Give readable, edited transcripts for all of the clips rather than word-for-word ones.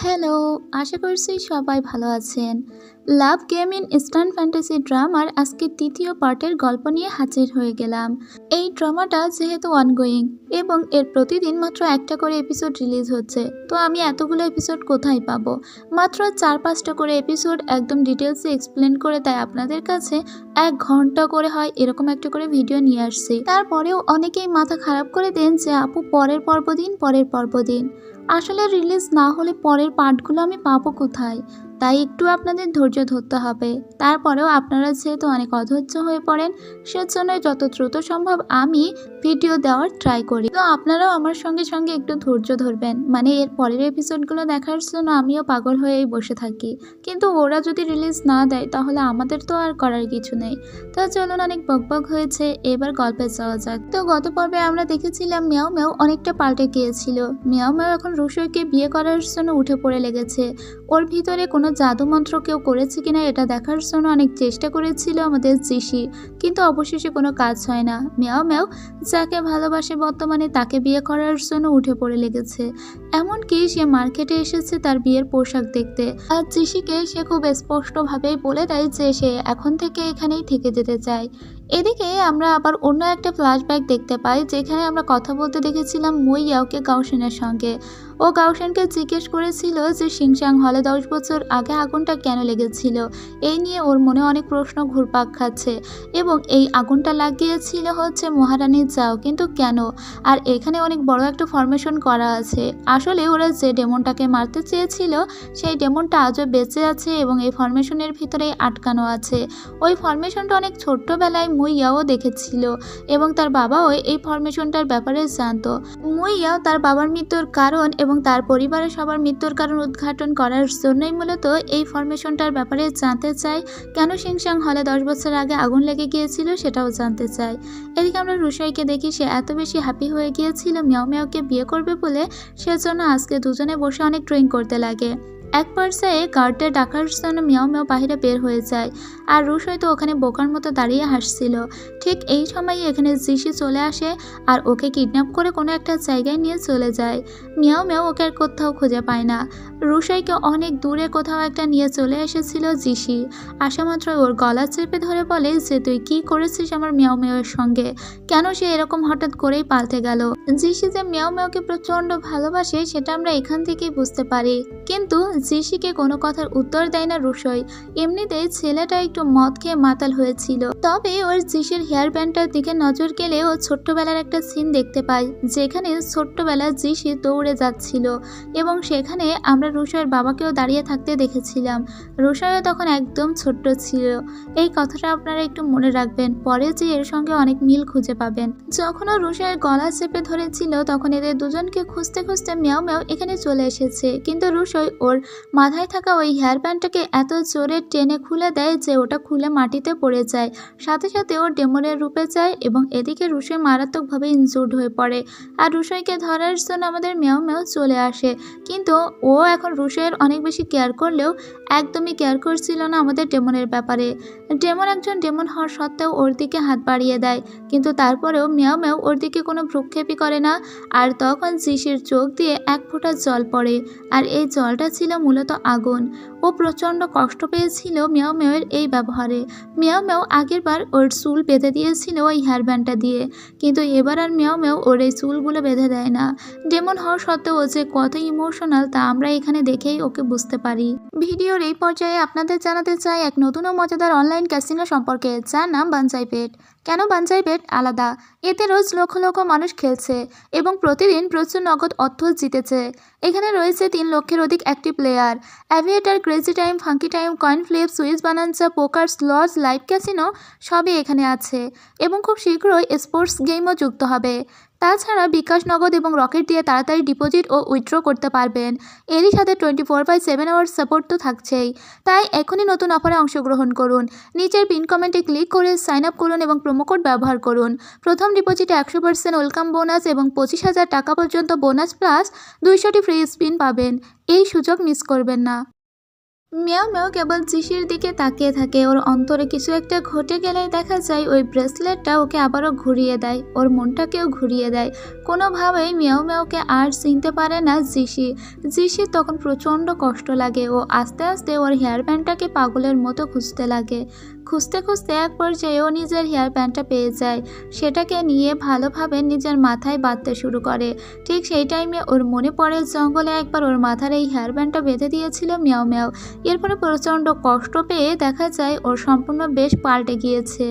Hello, আশা করছি সবাই ভালো আছেন। লাভ গেম ইন ইস্টার্ন ফ্যান্টাসি ড্রামার আজকের তৃতীয় পার্টের গল্প নিয়ে হাজির হয়ে গেলাম। এই ড্রামাটা যেহেতু অনগোয়িং এবং এর প্রতিদিন মাত্র একটা করে এপিসোড রিলিজ হচ্ছে, তো আমি এতগুলো এপিসোড কোথায় পাবো? মাত্র 4-5টা করে এপিসোড একদম ডিটেলসে এক্সপ্লেন করে তাই আপনাদের কাছে 1 ঘন্টা করে হয় এরকম একটা করে ভিডিও নিয়ে আসছি। তারপরেও অনেকেই মাথা খারাপ করে দেন যে আপু পরের পর্ব দিন। আসলে রিলিজ না হলে পরের পার্টগুলো আমি পাবো কোথায়? তাই একটু আপনাদের ধৈর্য ধরতে হবে। তারপরেও আপনারা যেহেতু অনেক অধৈর্য হয়ে পড়েন, সেজন্য যত দ্রুত সম্ভব আমি ভিডিও দেওয়ার ট্রাই করি। তো আপনারাও আমার সঙ্গে সঙ্গে একটু ধৈর্য ধরবেন, মানে এর পরের এপিসোডগুলো দেখার জন্য আমিও পাগল হয়েই বসে থাকি। কিন্তু ওরা যদি রিলিজ না দেয় তাহলে আমাদের তো আর করার কিছু নেই। তো চলুন, অনেক বকবক হয়েছে, এবার গল্পে যাওয়া যাক। তো গত পর্বে আমরা দেখেছিলাম মিয়াও মিয়াও অনেকটা পাল্টে গিয়েছিল। মিয়াও মিয়াও এখন রুশোইকে বিয়ে করার জন্য উঠে পড়ে লেগেছে। ওর ভিতরে কোনো জাদুমন্ত্র কেউ করেছে কিনা এটা দেখার জন্য অনেক চেষ্টা করেছিল আমাদের জিশি, কিন্তু অবশেষে কোনো কাজ হয় না। মিয়াও মিয়াও যাকে ভালোবাসে বর্তমানে তাকে বিয়ে করার জন্য উঠে পড়ে লেগেছে। এমনকি সে মার্কেটে এসেছে তার বিয়ের পোশাক দেখতে, আর জিশিকে সে খুব স্পষ্টভাবেই বলে দেয় যে সে এখন থেকে এখানেই থেকে যেতে চায়। এদিকে আমরা আবার অন্য একটা ফ্ল্যাশব্যাক দেখতে পাই, যেখানে আমরা কথা বলতে দেখেছিলাম মুই ইয়াওকে গাওশেনের সঙ্গে। ও গাওশেনকে জিজ্ঞেস করেছিল যে শিংশাং হলে 10 বছর আগে আগুনটা কেন লেগেছিল। এই নিয়ে ওর মনে অনেক প্রশ্ন ঘুরপাক খাচ্ছে, এবং এই আগুনটা লাগিয়েছিল হচ্ছে মহারানী যাও, কিন্তু কেন? আর এখানে অনেক বড় একটা ফরমেশন করা আছে। আসলে ওরা যে ডেমনটাকে মারতে চেয়েছিল সেই ডেমনটা আজও বেঁচে আছে এবং এই ফরমেশনের ভিতরেই আটকানো আছে। ওই ফরমেশনটা অনেক ছোট্টবেলায় মুই ইয়াও দেখেছিল এবং তার বাবাও এই ফরমেশনটার ব্যাপারে জানতো। মুই ইয়াও তার বাবার মৃত্যুর কারণ এবং তার পরিবারের সবার মৃত্যুর কারণ উদ্ঘাটন করার জন্যই মূলত এই ফরমেশনটার ব্যাপারে জানতে চায়। কেন শিংশাং হলে 10 বছর আগে আগুন লেগে গিয়েছিল সেটাও জানতে চায়। এদিকে আমরা রুশোইকে দেখি, সে এত বেশি হ্যাপি হয়ে গিয়েছিল মিয়াও মিয়াওকে বিয়ে করবে বলে, সেজন্য আজকে দুজনে বসে অনেক ড্রয়িং করতে লাগে। এক পর্যায়ে গার্ডদের ডাকার জন্য মিয়াও মিয়াও বাহিরে বের হয়ে যায়, আর রুশোই তো ওখানে বোকার মতো দাঁড়িয়ে হাসছিল। ঠিক এই সময়ই এখানে জিশি চলে আসে আর ওকে কিডন্যাপ করে কোনো একটা জায়গায় নিয়ে চলে যায়। মিয়াও মিয়াও ওকে আর কোথাও খুঁজে পায় না। রুশোইকে অনেক দূরে কোথাও একটা নিয়ে চলে এসেছিল জিশি। আসা মাত্র ওর গলা চেপে ধরে বলে যে তুই কি করেছিস আমার মিয়াও মিয়াওয়ের সঙ্গে, কেন সে এরকম হঠাৎ করেই পাল্টে গেল। জিশি যে মিয়াও মিয়াওকে প্রচণ্ড ভালোবাসে সেটা আমরা এখান থেকেই বুঝতে পারি, কিন্তু জিশিকে কোনো কথার উত্তর দেয় না রুশোই। এমনিতেই ছেলেটা একটু মদ খেয়ে মাতাল হয়েছিল। তবে ওর জিশির হেয়ার ব্যান্ডটার দিকে নজর গেলে ও ছোট্টবেলার একটা সিন দেখতে পাই, যেখানে ছোট্টবেলা জিশি দৌড়ে যাচ্ছিল এবং সেখানে আমরা রুশোইয়ের বাবাকেও দাঁড়িয়ে থাকতে দেখেছিলাম। রুশোইও তখন একদম ছোট্ট ছিল। এই কথাটা আপনারা একটু মনে রাখবেন, পরে যে এর সঙ্গে অনেক মিল খুঁজে পাবেন। যখন ও রুশোইয়ের গলা চেপে ধরেছিল তখন এদের দুজনকে খুঁজতে খুঁজতে মিয়াও মিয়াও এখানে চলে এসেছে, কিন্তু রুশোই ওর মাথায় থাকা ওই হেয়ার ব্যান্ডটাকে এত জোরে টেনে খুলে দেয় যে ওটা খুলে মাটিতে পড়ে যায়। সাথে সাথে ও ডেমনের রূপে যায় এবং এদিকে রুশোই মারাত্মকভাবে ইনজুর্ড হয়ে পড়ে। আর রুশোইকে ধরার জন্য আমাদের মিয়াও মিয়াও চলে আসে, কিন্তু ও এখন রুশোইয়ের অনেক বেশি কেয়ার করলেও একদমই কেয়ার করছিল না আমাদের ডেমনের ব্যাপারে। ডেমন একজন ডেমন হওয়ার সত্ত্বেও ওর দিকে হাত বাড়িয়ে দেয়, কিন্তু তারপরেও মিয়াও মিয়াও ওর দিকে কোনো ভ্রুক্ষেপই করে না। আর তখন জিশির চোখ দিয়ে এক ফোঁটা জল পড়ে, আর এই জলটা ছিল মূলত আগুন। ও প্রচণ্ড কষ্ট পেয়েছিল মিয়াও মিয়াওয়ের এই ব্যবহারে। মিয়াও মিয়াও আগের বার ওর চুল বেঁধে দিয়েছিল ওই হেয়ার ব্যান্ডটা দিয়ে, কিন্তু এবার আর মিয়াও মিয়াও ওর এই চুলগুলো বেঁধে দেয় না। ডেমন হওয়া সত্ত্বেও ও যে কত ইমোশনাল তা আমরা এখানে দেখেই ওকে বুঝতে পারি। ভিডিওর এই পর্যায়ে আপনাদের জানাতে চাই এক নতুন ও মজাদার অনলাইন ক্যাসিনো সম্পর্কে, যার নাম বানজাই বেট। কেন বানজাই বেট আলাদা? এতে রোজ লক্ষ লক্ষ মানুষ খেলছে এবং প্রতিদিন প্রচুর নগদ অর্থ জিতেছে। এখানে রয়েছে 3 লক্ষের অধিক active player. Aviator, Crazy Time, Funky Time, Coin Flip, Sweet Bonanza, poker, slots, live casino সবই এখানে আছে এবং খুব শীঘ্রই স্পোর্টস গেমও যুক্ত হবে। তাছাড়া বিকাশ, নগদ এবং রকেট দিয়ে তাড়াতাড়ি ডিপোজিট ও উইথড্র করতে পারবেন। এরই সাথে 24/7 আওয়ার্স সাপোর্ট তো থাকছেই। তাই এখনই নতুন অফারে অংশগ্রহণ করুন। নিচের পিন কমেন্টে ক্লিক করে সাইন আপ করুন এবং প্রোমোকোড ব্যবহার করুন। প্রথম ডিপোজিটে 100% ওয়েলকাম বোনাস এবং 25,000 টাকা পর্যন্ত বোনাস প্লাস 200টি ফ্রি স্পিন পাবেন। এই সুযোগ মিস করবেন না। মিয়াও মিয়াও কেবল জিসির দিকে তাকিয়ে থাকে। ওর অন্তরে কিছু একটা ঘটে গেলেই দেখা যায় ওই ব্রেসলেটটা ওকে আবারও ঘুরিয়ে দেয়, ওর মনটাকেও ঘুরিয়ে দেয়। কোনোভাবেই মিয়াও মিয়াওকে আর চিনতে পারে না জিসি। জিসির তখন প্রচণ্ড কষ্ট লাগে। ও আস্তে আস্তে ওর হেয়ার ব্যান্ডটাকে পাগলের মতো খুঁজতে লাগে। খুঁজতে খুঁজতে এক পর্যায়ে ও নিজের হেয়ার ব্যান্ডটা পেয়ে যায়। সেটাকে নিয়ে ভালোভাবে নিজের মাথায় বাঁধতে শুরু করে। ঠিক সেই টাইমে ওর মনে পড়ে জঙ্গলে একবার ওর মাথার এই হেয়ার ব্যান্ডটা বেঁধে দিয়েছিল মিয়াও মিয়াও। এরপরে প্রচণ্ড কষ্ট পেয়ে দেখা যায় ওর সম্পূর্ণ বেশ পাল্টে গিয়েছে,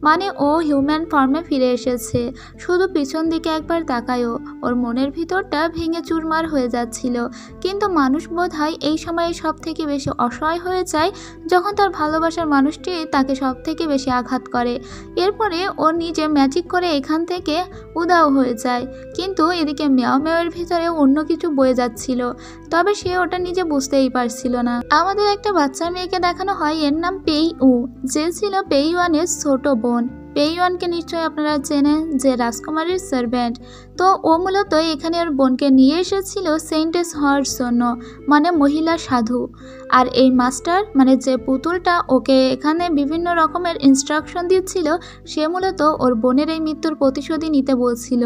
মানে ও হিউম্যান ফর্মে ফিরে এসেছে। শুধু পিছন দিকে একবার তাকায়ও, ওর মনের ভিতরটা ভেঙে চুরমার হয়ে যাচ্ছিল। কিন্তু মানুষ বোধহয় এই সময়ে সব থেকে বেশি অসহায় হয়ে যায় যখন তার ভালোবাসার মানুষটি তাকে সব থেকে বেশি আঘাত করে। এরপরে ও নিজে ম্যাজিক করে এখান থেকে উধাও হয়ে যায়। কিন্তু এদিকে মিয়াও মিয়াওয়ের ভিতরে অন্য কিছু বয়ে যাচ্ছিল, তবে সে ওটা নিজে বুঝতেই পারছিল না। আমাদের একটা বাচ্চা মেয়েকে দেখানো হয়, এর নাম পেইউ, যে ছিল পেইওয়ানের ছোট বোন। পেইওয়ানকে নিশ্চয়ই আপনারা চেনেন, যে রাজকুমারীর সার্ভেন্ট। তো ও মূলত এখানে ওর বোনকে নিয়ে এসেছিল সেন্টেস হওয়ার জন্য, মানে মহিলা সাধু। আর এই মাস্টার, মানে যে পুতুলটা ওকে এখানে বিভিন্ন রকমের ইনস্ট্রাকশন দিচ্ছিল, সে মূলত ওর বোনের এই মৃত্যুর প্রতিশোধই নিতে বলছিল।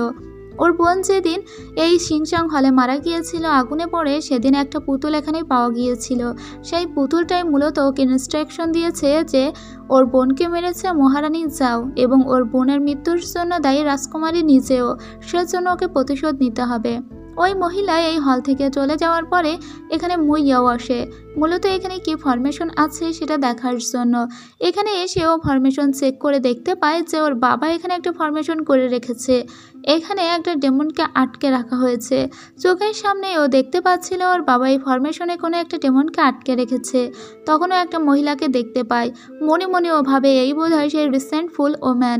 ওর বোন যেদিন এই শিনচাং হলে মারা গিয়েছিল আগুনে পড়ে, সেদিন একটা পুতুল এখানে পাওয়া গিয়েছিল। সেই পুতুলটাই মূলত ওকে ইনস্ট্রাকশন দিয়েছে যে ওর বোনকে মেরেছে মহারানী যাও, এবং ওর বোনের মৃত্যুর জন্য দায়ী রাজকুমারী নিজেও, সেজন্য ওকে প্রতিশোধ নিতে হবে। ওই মহিলা এই হল থেকে চলে যাওয়ার পরে এখানে মুইয়াও আসে, মূলত এখানে কি ফরমেশন আছে সেটা দেখার জন্য। এখানে এসে ও ফরমেশন চেক করে দেখতে পায় যে ওর বাবা এখানে একটা ফরমেশন করে রেখেছে। এখানে একটা ডেমনকে আটকে রাখা হয়েছে। চোখের সামনে ও দেখতে পাচ্ছিল ওর বাবা এই ফরমেশনে কোনো একটা ডেমনকে আটকে রেখেছে। তখনও একটা মহিলাকে দেখতে পায়। মনে মনে ও ভাবে এই বোধহয় সেই রিসেন্টফুল ওম্যান,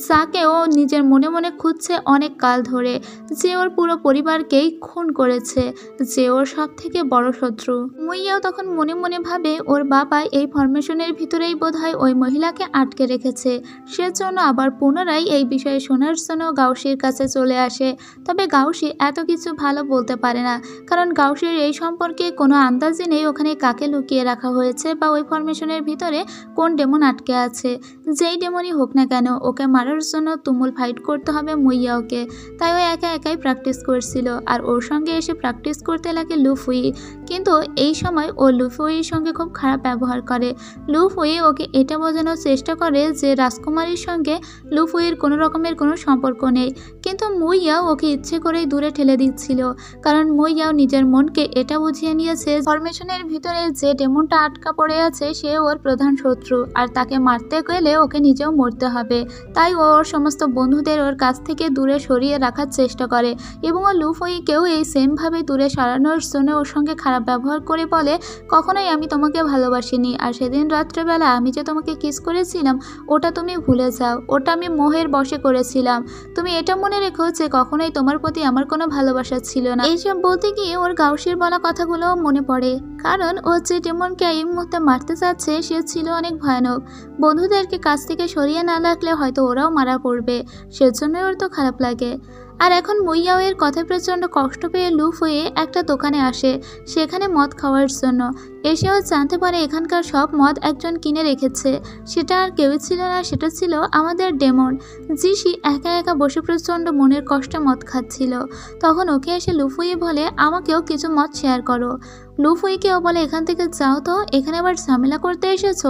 যাকে ও নিজের মনে মনে খুঁজছে অনেক কাল ধরে, যে ওর পুরো পরিবারকেই খুন করেছে, যে ওর সব থেকে বড় শত্রু। মুইয়াও তখন মনে মনে ভাবে ওর বাবা এই ফরমেশনের ভিতরেই বোধহয় ওই মহিলাকে আটকে রেখেছে। সেজন্য আবার পুনরায় এই বিষয়ে শোনার জন্য গাউসির কাছে চলে আসে। তবে গাউসি এত কিছু ভালো বলতে পারে না, কারণ গাউসির এই সম্পর্কে কোনো আন্দাজই নেই ওখানে কাকে লুকিয়ে রাখা হয়েছে বা ওই ফরমেশনের ভিতরে কোন ডেমন আটকে আছে। যেই ডেমনই হোক না কেন, ওকে মারার জন্য তুমুল ফাইট করতে হবে মুইয়াওকে। তাই ও একা একাই প্র্যাকটিস করছিল, আর ওর সঙ্গে এসে প্র্যাকটিস করতে লাগে লুফুই। কিন্তু এই সময় ও লুফুইয়ের সঙ্গে খুব খারাপ ব্যবহার করে। লুফুই ওকে এটা বোঝানোর চেষ্টা করে যে রাজকুমারীর সঙ্গে লুফুইয়ের কোনো রকমের কোনো সম্পর্ক নেই, কিন্তু মুইয়াও ওকে ইচ্ছে করেই দূরে ঠেলে দিচ্ছিল, কারণ মুইয়াও নিজের মনকে এটা বুঝিয়ে নিয়েছে ফরমেশনের ভিতরে যে ডেমনটা আটকা পড়ে আছে সে ওর প্রধান শত্রু, আর তাকে মারতে গেলে ওকে নিজেও মরতে হবে। তাই ও ওর সমস্ত বন্ধুদের ওর কাছ থেকে দূরে সরিয়ে রাখার চেষ্টা করে, এবং ও লুফুইকেও এই সেমভাবে দূরে সরানোর জন্য ওর সঙ্গে খারাপ ব্যবহার করে বলে, কখনোই আমি তোমাকে ভালোবাসিনি, আর সেদিন রাত্রেবেলা আমি যে তোমাকে কিস করেছিলাম ওটা তুমি ভুলে যাও, ওটা আমি মোহের বশে করেছিলাম। তুমি এটা মনে রেখো যে কখনোই তোমার প্রতি আমার কোনো ভালোবাসা ছিল না। এইসব বলতে গিয়ে ওর গাউসির বলা কথাগুলো মনে পড়ে, কারণ ও যে ডেমনকে এই মুহূর্তে মারতে চাচ্ছে সে ছিল অনেক ভয়ানক। বন্ধুদেরকে কাছ থেকে সরিয়ে না রাখলে হয়তো ওরাও মারা পড়বে, সেজন্যই ওর তো খারাপ লাগে। আর এখন মুইয়াও এর কথায় প্রচণ্ড কষ্ট পেয়ে লুফুই একটা দোকানে আসে, সেখানে মদ খাওয়ার জন্য। এসেও জানতে পারে এখানকার সব মদ একজন কিনে রেখেছে। সেটা আর কেউই ছিল না, সেটা ছিল আমাদের ডেমন। জিসি একা একা বসে প্রচণ্ড মনের কষ্টে মদ খাচ্ছিল। তখন ওকে এসে লুফুই বলে, আমাকেও কিছু মদ শেয়ার করো। লুফুইকেও বলে, এখান থেকে যাও তো, এখানে আবার ঝামেলা করতে এসেছো?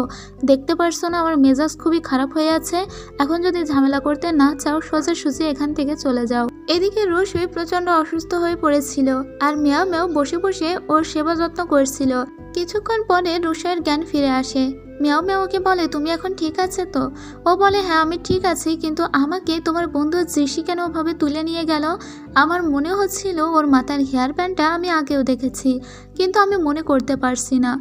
দেখতে পারছো না আমার মেজাজ খুবই খারাপ হয়ে আছে? এখন যদি ঝামেলা করতে না চাও সোজাসুজি এখান থেকে চলে যাও। এদিকে রুশি প্রচণ্ড অসুস্থ হয়ে পড়েছিল, আর মিয়াও মিয়াও বসে বসে ওর সেবা যত্ন করছিল। কিছুক্ষণ পরে রুশার জ্ঞান ফিরে আসে। মিয়াও মিয়াও ওকে বলে, তুমি এখন ঠিক আছে তো? ও বলে, হ্যাঁ আমি ঠিক আছি, কিন্তু আমাকে তোমার বন্ধু জিসি কেন ওভাবে তুলে নিয়ে গেল? আমার মনে হচ্ছিল ওর মাথার হেয়ার ব্যান্ডটা আমি আগেও দেখেছি, কিন্তু আমি মনে করতে পারছি না।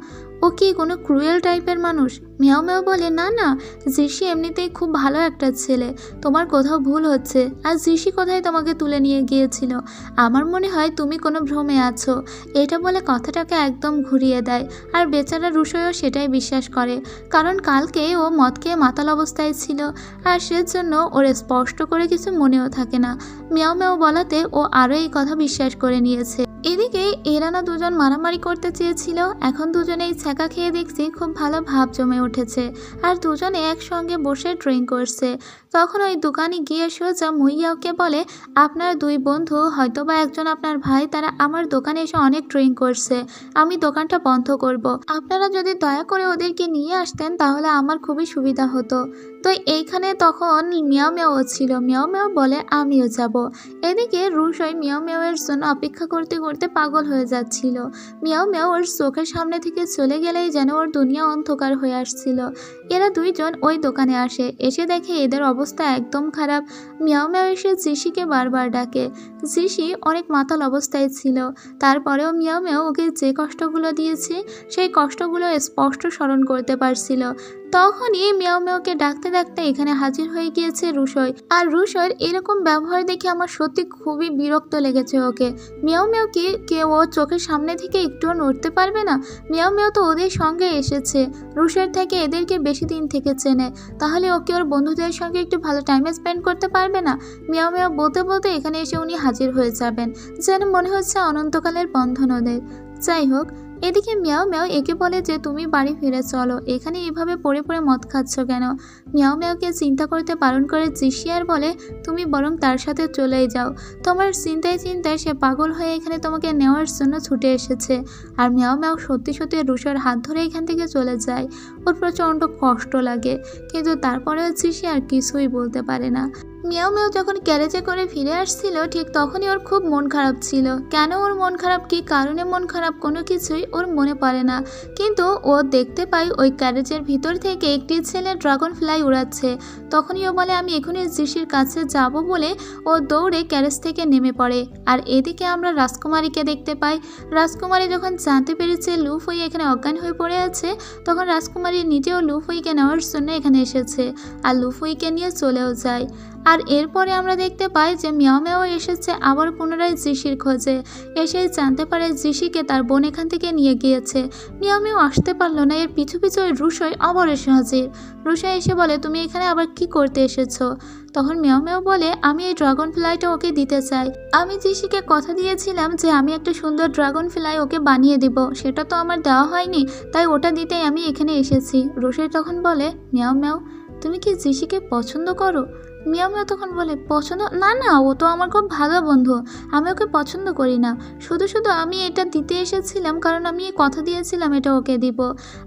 ও কি কোনো ক্রুয়েল টাইপের মানুষ? মিয়াও মিয়াও বলে, না না, জিসি এমনিতেই খুব ভালো একটা ছেলে, তোমার কোথাও ভুল হচ্ছে। আর জিসি কোথায় তোমাকে তুলে নিয়ে গিয়েছিল? আমার মনে হয় তুমি কোনো ভ্রমে আছো। এটা বলে কথাটাকে একদম ঘুরিয়ে দেয়। আর বেচারা রুশোও সেটাই বিশ্বাস করে, কারণ কালকে ও মদ খেয়ে মাতাল অবস্থায় ছিল, আর সেজন্য ওর স্পষ্ট করে কিছু মনেও থাকে না। মিয়াও মিয়াও বলাতে ও আরও এই কথা বিশ্বাস করে নিয়েছে। এদিকে এরা না দুজন মারামারি করতে চেয়েছিল, এখন দুজনেই ছ্যাঁকা খেয়ে দেখছি খুব ভালো ভাব জমে উঠেছে, আর দুজনে একসঙ্গে বসে ড্রিঙ্ক করছে। তখন ওই দোকানে গিয়ে সোজা মুইয়াওকে বলে, আপনার দুই বন্ধু, হয়তোবা একজন আপনার ভাই, তারা আমার দোকানে এসে অনেক ড্রিঙ্ক করছে, আমি দোকানটা বন্ধ করব। আপনারা যদি দয়া করে ওদেরকে নিয়ে আসতেন তাহলে আমার খুবই সুবিধা হতো। তো এইখানে তখন মিয়াও মিয়াও ছিল। মিয়াও মিয়াও বলে, আমিও যাব। এদিকে রুশোই মিয়াও মিয়াওয়ের জন্য অপেক্ষা করতে করতে পাগল হয়ে যাচ্ছিল। মিয়াও মিয়াও ওর চোখের সামনে থেকে চলে গেলেই যেন ওর দুনিয়া অন্ধকার হয়ে আসছিল। এরা দুইজন ওই দোকানে আসে, এসে দেখে এদের অবস্থা একদম খারাপ। মিয়াও মিয়াও এসে জিসিকে বারবার ডাকে। জিসি অনেক মাতাল অবস্থায় ছিল, তারপরেও মিয়াও মিয়াও ওকে যে কষ্টগুলো দিয়েছে সেই কষ্টগুলো স্পষ্ট স্মরণ করতে পারছিল। তখনই মিয়াও মিয়াওকে ডাকতে ডাকতে এখানে হাজির হয়ে গিয়েছে রুশোই। আর রুশোর এরকম ব্যবহার দেখে আমার সত্যি খুবই বিরক্ত লেগেছে ওকে। মিয়াও মিয়াও কি কেউ ও চোখের সামনে থেকে একটুও নড়তে পারবে না? মিয়াও মিয়াও তো ওদের সঙ্গে এসেছে, রুশোর থেকে এদেরকে বেশি দিন থেকে চেনে, তাহলে ওকে ওর বন্ধুদের সঙ্গে একটু ভালো টাইম স্পেন্ড করতে পারবে না? মিয়াও মিয়াও বলতে বলতে এখানে এসে উনি হাজির হয়ে যাবেন, যেন মনে হচ্ছে অনন্তকালের বন্ধন ওদের। যাই হোক, এদিকে মিয়াও মিয়াও একে বলে যে তুমি বাড়ি ফিরে চলো, এখানে এভাবে পড়ে পড়ে মদ খাচ্ছ কেন? মিয়াও মিয়াওকে চিন্তা করতে বারণ করে জিসি আর বলে, তুমি বরং তার সাথে চলেই যাও, তোমার চিন্তায় চিন্তায় সে পাগল হয়ে এখানে তোমাকে নেওয়ার জন্য ছুটে এসেছে। আর মিয়াও মিয়াও সত্যি সত্যি রুশোর হাত ধরে এখান থেকে চলে যায়। ওর প্রচণ্ড কষ্ট লাগে, কিন্তু তারপরেও জিসি আর কিছুই বলতে পারে না। মিয়াও মিয়াও যখন ক্যারেজে করে ফিরে আসছিল ঠিক তখনই ওর খুব মন খারাপ ছিল। কেন ওর মন খারাপ, কী কারণে মন খারাপ, কোনো কিছুই ওর মনে পড়ে না। কিন্তু ও দেখতে পায় ওই ক্যারেজের ভিতর থেকে একটি ছেলে ড্রাগন ফ্লাই উড়াচ্ছে। তখনই ও বলে, আমি এখনই জিসির কাছে যাব বলে ও দৌড়ে ক্যারেজ থেকে নেমে পড়ে। আর এদিকে আমরা রাজকুমারীকে দেখতে পাই। রাজকুমারী যখন জানতে পেরেছে লুফুই এখানে অজ্ঞান হয়ে পড়ে আছে, তখন রাজকুমারী নিজেও লুফুইকে নেওয়ার জন্য এখানে এসেছে, আর লুফুইকে নিয়ে চলেও যায়। আর এরপরে আমরা দেখতে পাই যে মিয়াও মিয়াও এসেছে আবার পুনরায় জিসির খোঁজে। এসে জানতে পারে জিসিকে তার বোন এখান থেকে নিয়ে গিয়েছে। মিয়াও মিয়াও আসতে পারলো না, এর পিছু পিছু ওই রুশোই আবার এসে হাজির। রুশোই এসে বলে, তুমি এখানে আবার কি করতে এসেছো? তখন মিয়াও মিয়াও বলে, আমি এই ড্রাগন ফ্লাইটা ওকে দিতে চাই। আমি জিসিকে কথা দিয়েছিলাম যে আমি একটা সুন্দর ড্রাগন ফ্লাই ওকে বানিয়ে দিব, সেটা তো আমার দেওয়া হয়নি, তাই ওটা দিতেই আমি এখানে এসেছি। রুশোই তখন বলে, মিয়াও মিয়াও, তুমি কি জিসিকে পছন্দ করো? মিয়াও মিয়াও তখন বলে, পছন্দ? না না, ও তো আমার খুব ভালো বন্ধু, আমি ওকে পছন্দ করি না, শুধু শুধু আমি এটা দিতে এসেছিলাম কারণ আমি কথা দিয়েছিলাম এটা ওকে দিব।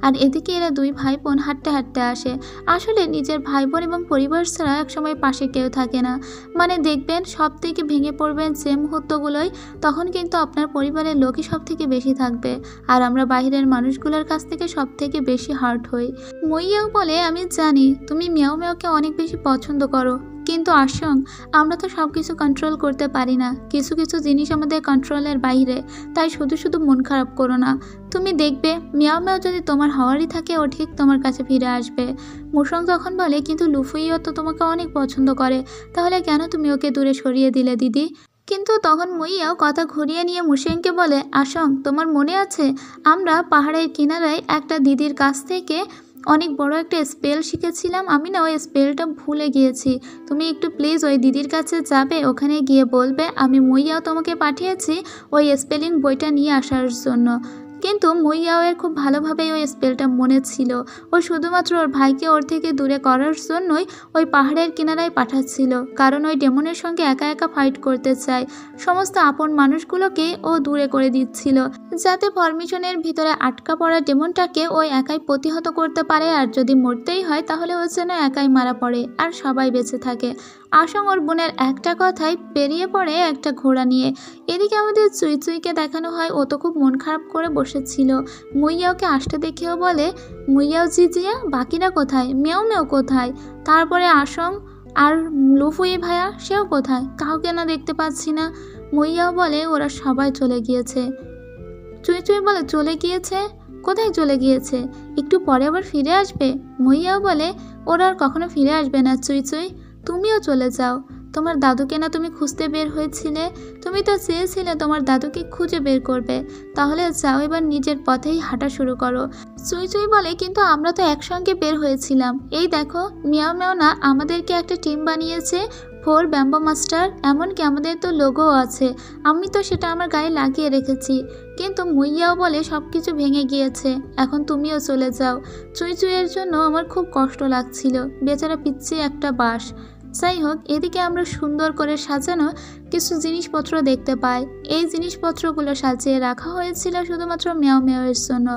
আর এদিকে এরা দুই ভাই বোন হাঁটতে হাঁটতে আসে। আসলে নিজের ভাই বোন এবং পরিবার ছাড়া একসময় পাশে কেউ থাকে না। মানে দেখবেন সব থেকে ভেঙে পড়বেন যে মুহূর্তগুলোই, তখন কিন্তু আপনার পরিবারের লোকই সব থেকে বেশি থাকবে, আর আমরা বাইরের মানুষগুলোর কাছ থেকে সব থেকে বেশি হার্ট হই। মুইয়াও বলে, আমি জানি তুমি মিয়াও মিয়াওকে অনেক বেশি পছন্দ করো, কিন্তু আসং আমরা তো সব কিছু কন্ট্রোল করতে পারি না, কিছু কিছু জিনিস আমাদের কন্ট্রোলের বাইরে, তাই শুধু শুধু মন খারাপ করো না। তুমি দেখবে মিয়াও মিয়াও যদি তোমার হওয়ারই থাকে ও ঠিক তোমার কাছে ফিরে আসবে। মুসং তখন বলে, কিন্তু লুফুইও তো তোমাকে অনেক পছন্দ করে, তাহলে কেন তুমি ওকে দূরে সরিয়ে দিলে দিদি? কিন্তু তখন মুইয়াও কথা ঘুরিয়ে নিয়ে মুসেংকে বলে, আসং তোমার মনে আছে আমরা পাহাড়ের কিনারায় একটা দিদির কাছ থেকে অনেক বড় একটা স্পেল শিখেছিলাম, আমি না ওই স্পেলটা ভুলে গিয়েছি, তুমি একটু প্লিজ ওই দিদির কাছে যাবে, ওখানে গিয়ে বলবে আমি মুইয়াও তোমাকে পাঠিয়েছি ওই স্পেলিং বইটা নিয়ে আসার জন্য। কিন্তু মুইয়াওয়ের খুব ভালোভাবেই ওই স্পেলটা মনে ছিল, ও শুধুমাত্র ওর ভাইকে ওর থেকে দূরে করার জন্যই ওই পাহাড়ের কিনারায় পাঠাচ্ছিল, কারণ ওই ডেমনের সঙ্গে একা একা ফাইট করতে চায়, সমস্ত আপন মানুষগুলোকে ও দূরে করে দিচ্ছিল, যাতে ফরমেশনের ভিতরে আটকা পড়া ডেমনটাকে ওই একাই প্রতিহত করতে পারে, আর যদি মরতেই হয় তাহলে ও যেন একাই মারা পড়ে আর সবাই বেঁচে থাকে। আসং ওর বোনের একটা কথায় বেরিয়ে পড়ে একটা ঘোড়া নিয়ে। এদিকে আমাদের চুই চুইকে দেখানো হয় ও তো খুব মন খারাপ করে বসেছিল। মুইয়াওকে আসতে দেখেও বলে, মুইয়াও জিজিয়া, বাকিরা কোথায়, মিয়াও মিয়াও কোথায়, তারপরে আসং আর লুফুই ভাইয়া সেও কোথায়, কাউকে না দেখতে পাচ্ছি না। মুইয়াও বলে, ওরা সবাই চলে গিয়েছে। চুই চুই বলে, চলে গিয়েছে? কোথায় চলে গিয়েছে? একটু পরে আবার ফিরে আসবে? মুইয়াও বলে ওরা আর কখনো ফিরে আসবে না চুই চুই, তুমিও চলে যাও। তোমার দাদুকে না তুমি খুঁজতে বের হয়েছিলে? তুমি তো চেয়েছিলে তোমার দাদুকে খুঁজে বের করবে। তাহলে যাও, এবার নিজের পথেই হাঁটা শুরু করো। চুই চুই বলে কিন্তু আমরা তো একসঙ্গে বের হয়েছিলাম। এই দেখো, মিয়াও মিয়াও না আমাদেরকে একটা টিম বানিয়েছে, 4 ব্যাম্বো মাস্টার, এমনকি আমাদের তো লোগোও আছে। আমি তো সেটা আমার গায়ে লাগিয়ে রেখেছি। কিন্তু মুইয়াও বলে সব কিছু ভেঙে গিয়েছে, এখন তুমিও চলে যাও। চুই চুইয়ের জন্য আমার খুব কষ্ট লাগছিল, বেচারা পিচ্ছি একটা বাস। যাই হোক, এদিকে আমরা সুন্দর করে সাজানো কিছু জিনিসপত্র দেখতে পাই। এই জিনিসপত্রগুলো সাজিয়ে রাখা হয়েছিল শুধুমাত্র মিয়াও মিয়াওয়ের জন্য,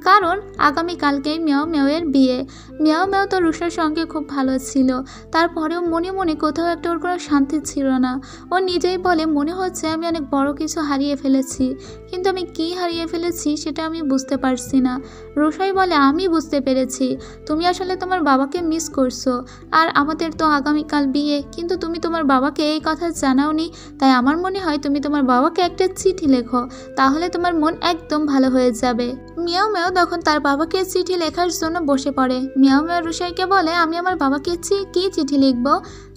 কারণ আগামীকালকেই মিয়াও মিয়াওয়ের বিয়ে। মিয়াও মিয়াও তো রুষার সঙ্গে খুব ভালো ছিল, তারপরেও মনে মনে কোথাও একটা ওর কোনো শান্তি ছিল না। ও নিজেই বলে মনে হচ্ছে আমি অনেক বড় কিছু হারিয়ে ফেলেছি, কিন্তু আমি কি হারিয়ে ফেলেছি সেটা আমি বুঝতে পারছি না। রুষাই বলে আমি বুঝতে পেরেছি, তুমি আসলে তোমার বাবাকে মিস করছো। আর আমাদের তো আগামীকাল বিয়ে, কিন্তু তুমি তোমার বাবাকে এই কথা জানাওনি। তাই আমার মনে হয় তুমি তোমার বাবাকে একটা চিঠি লেখো, তাহলে তোমার মন একদম ভালো হয়ে যাবে। মিয়াও মিয়াও তখন তার বাবাকে চিঠি লেখার জন্য বসে পড়ে। মিয়াও মিয়াও রুষাইকে বলে আমি আমার বাবাকে কি চিঠি লিখব?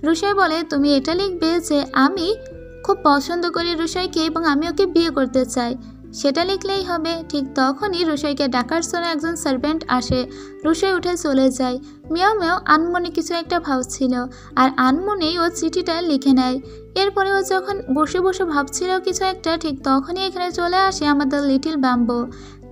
রুষাই বলে তুমি এটা লিখবে যে আমি খুব পছন্দ করি রুষাইকে এবং আমি ওকে বিয়ে করতে চাই, সেটা লিখলেই হবে। ঠিক তখনই রুষাইকে ডাকার জন্য একজন সার্ভেন্ট আসে। রুষাই উঠে চলে যায়। মিয়াও মিয়াও আনমনে কিছু একটা ভাবছিল, আর আনমনেই ও চিঠিটা লিখে নেয়। এরপরে ও যখন বসে বসে ভাবছিল কিছু একটা, ঠিক তখনই এখানে চলে আসে আমাদের লিটল ব্যাম্বো।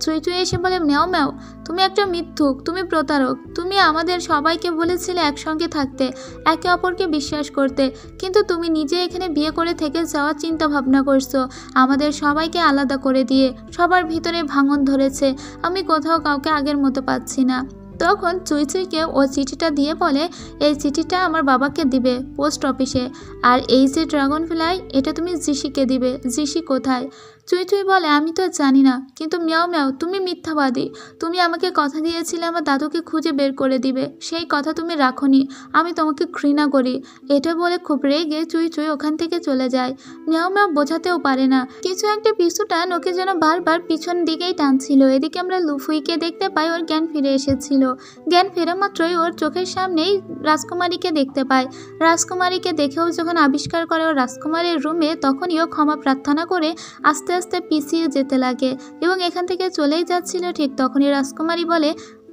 চুই চুই এসে বলে মিয়াও মিয়াও, তুমি একটা মিথ্যুক, তুমি প্রতারক। তুমি আমাদের সবাইকে বলেছিলে একসঙ্গে থাকতে, একে অপরকে বিশ্বাস করতে, কিন্তু তুমি নিজে এখানে বিয়ে করে থেকে যাওয়ার চিন্তা ভাবনা করছো, আমাদের সবাইকে আলাদা করে দিয়ে। সবার ভিতরে ভাঙন ধরেছে, আমি কোথাও কাউকে আগের মতো পাচ্ছি না। তখন চুই চুইকে ও চিঠিটা দিয়ে বলে এই চিঠিটা আমার বাবাকে দিবে পোস্ট অফিসে, আর এই যে ড্রাগন ফ্লাই এটা তুমি জিসিকে দিবে। জিসি কোথায়? চুই চুই বলে আমি তো জানি না, কিন্তু মিয়াও মিয়াও তুমি মিথ্যাবাদী। তুমি আমাকে কথা দিয়েছিলে আমার দাদুকে খুঁজে বের করে দিবে, সেই কথা তুমি রাখোনি। আমি তোমাকে ঘৃণা করি। এটা বলে খুব রেগে চুই চুই ওখান থেকে চলে যায়। মিয়াও মিয়াও বোঝাতেও পারে না, কিছু একটা পিছুটা ওকে যেন বারবার পিছন দিকেই টানছিল। এদিকে আমরা লুফুইকে দেখতে পাই, ওর জ্ঞান ফিরে এসেছিল। জ্ঞান ফেরা মাত্রই ওর চোখের সামনেই রাজকুমারীকে দেখতে পায়। রাজকুমারীকে দেখেও যখন আবিষ্কার করে ও রাজকুমারীর রুমে, তখনই ও ক্ষমা প্রার্থনা করে আস্তে আস্তে পিছিয়ে যেতে লাগে এবং এখান থেকে চলেই যাচ্ছিল। ঠিক তখনই রাজকুমারী বলে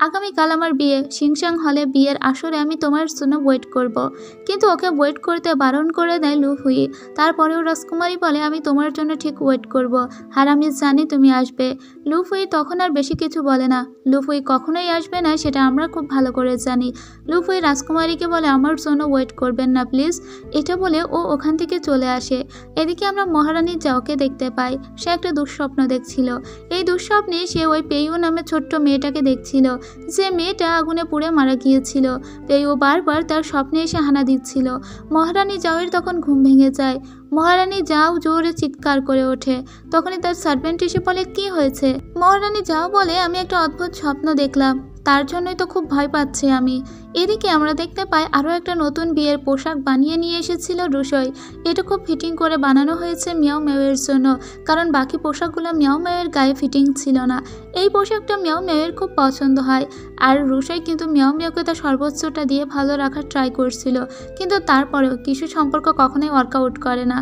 আগামীকাল আমার বিয়ে, সিংসাং হলে বিয়ের আসরে আমি তোমার জন্য ওয়েট করব। কিন্তু ওকে ওয়েট করতে বারণ করে দেয় লুফুই। তারপরেও রাজকুমারী বলে আমি তোমার জন্য ঠিক ওয়েট করব, আর আমি জানি তুমি আসবে। লুফুই তখন আর বেশি কিছু বলে না। লুফুই কখনোই আসবে না সেটা আমরা খুব ভালো করে জানি। লুফুই রাজকুমারীকে বলে আমার জন্য ওয়েট করবেন না প্লিজ। এটা বলে ও ওখান থেকে চলে আসে। এদিকে আমরা মহারানী জাওকে দেখতে পাই। সে একটা দুঃস্বপ্ন দেখছিল। এই দুঃস্বপ্নে সে ওই পেইউ নামে ছোট্ট মেয়েটাকে দেখছিল, যে মেয়েটা আগুনে পুড়ে মারা গিয়েছিল। পেইউ বারবার তার স্বপ্নে এসে হানা দিচ্ছিল। মহারানী জাওয়ের তখন ঘুম ভেঙে যায়। মহারানী জাও জোরে চিৎকার করে ওঠে। তখনই তার সার্ভেন্ট এসে বলে কি হয়েছে? মহারানী জাও বলে আমি একটা অদ্ভুত স্বপ্ন দেখলাম, তার জন্যই তো খুব ভয় পাচ্ছি আমি। এদিকে আমরা দেখতে পাই আরও একটা নতুন বিয়ের পোশাক বানিয়ে নিয়ে এসেছিল রুষই। এটা খুব ফিটিং করে বানানো হয়েছে মিয়াও মিয়াওয়ের জন্য, কারণ বাকি পোশাকগুলো মিয়াও মিয়াওয়ের গায়ে ফিটিং ছিল না। এই পোশাকটা মিয়াও মিয়াওয়ের খুব পছন্দ হয়। আর রুষই কিন্তু মিয়াও মিয়াওকে তার সর্বোচ্চটা দিয়ে ভালো রাখার ট্রাই করছিল, কিন্তু তারপরেও কিছু সম্পর্ক কখনোই ওয়ার্কআউট করে না।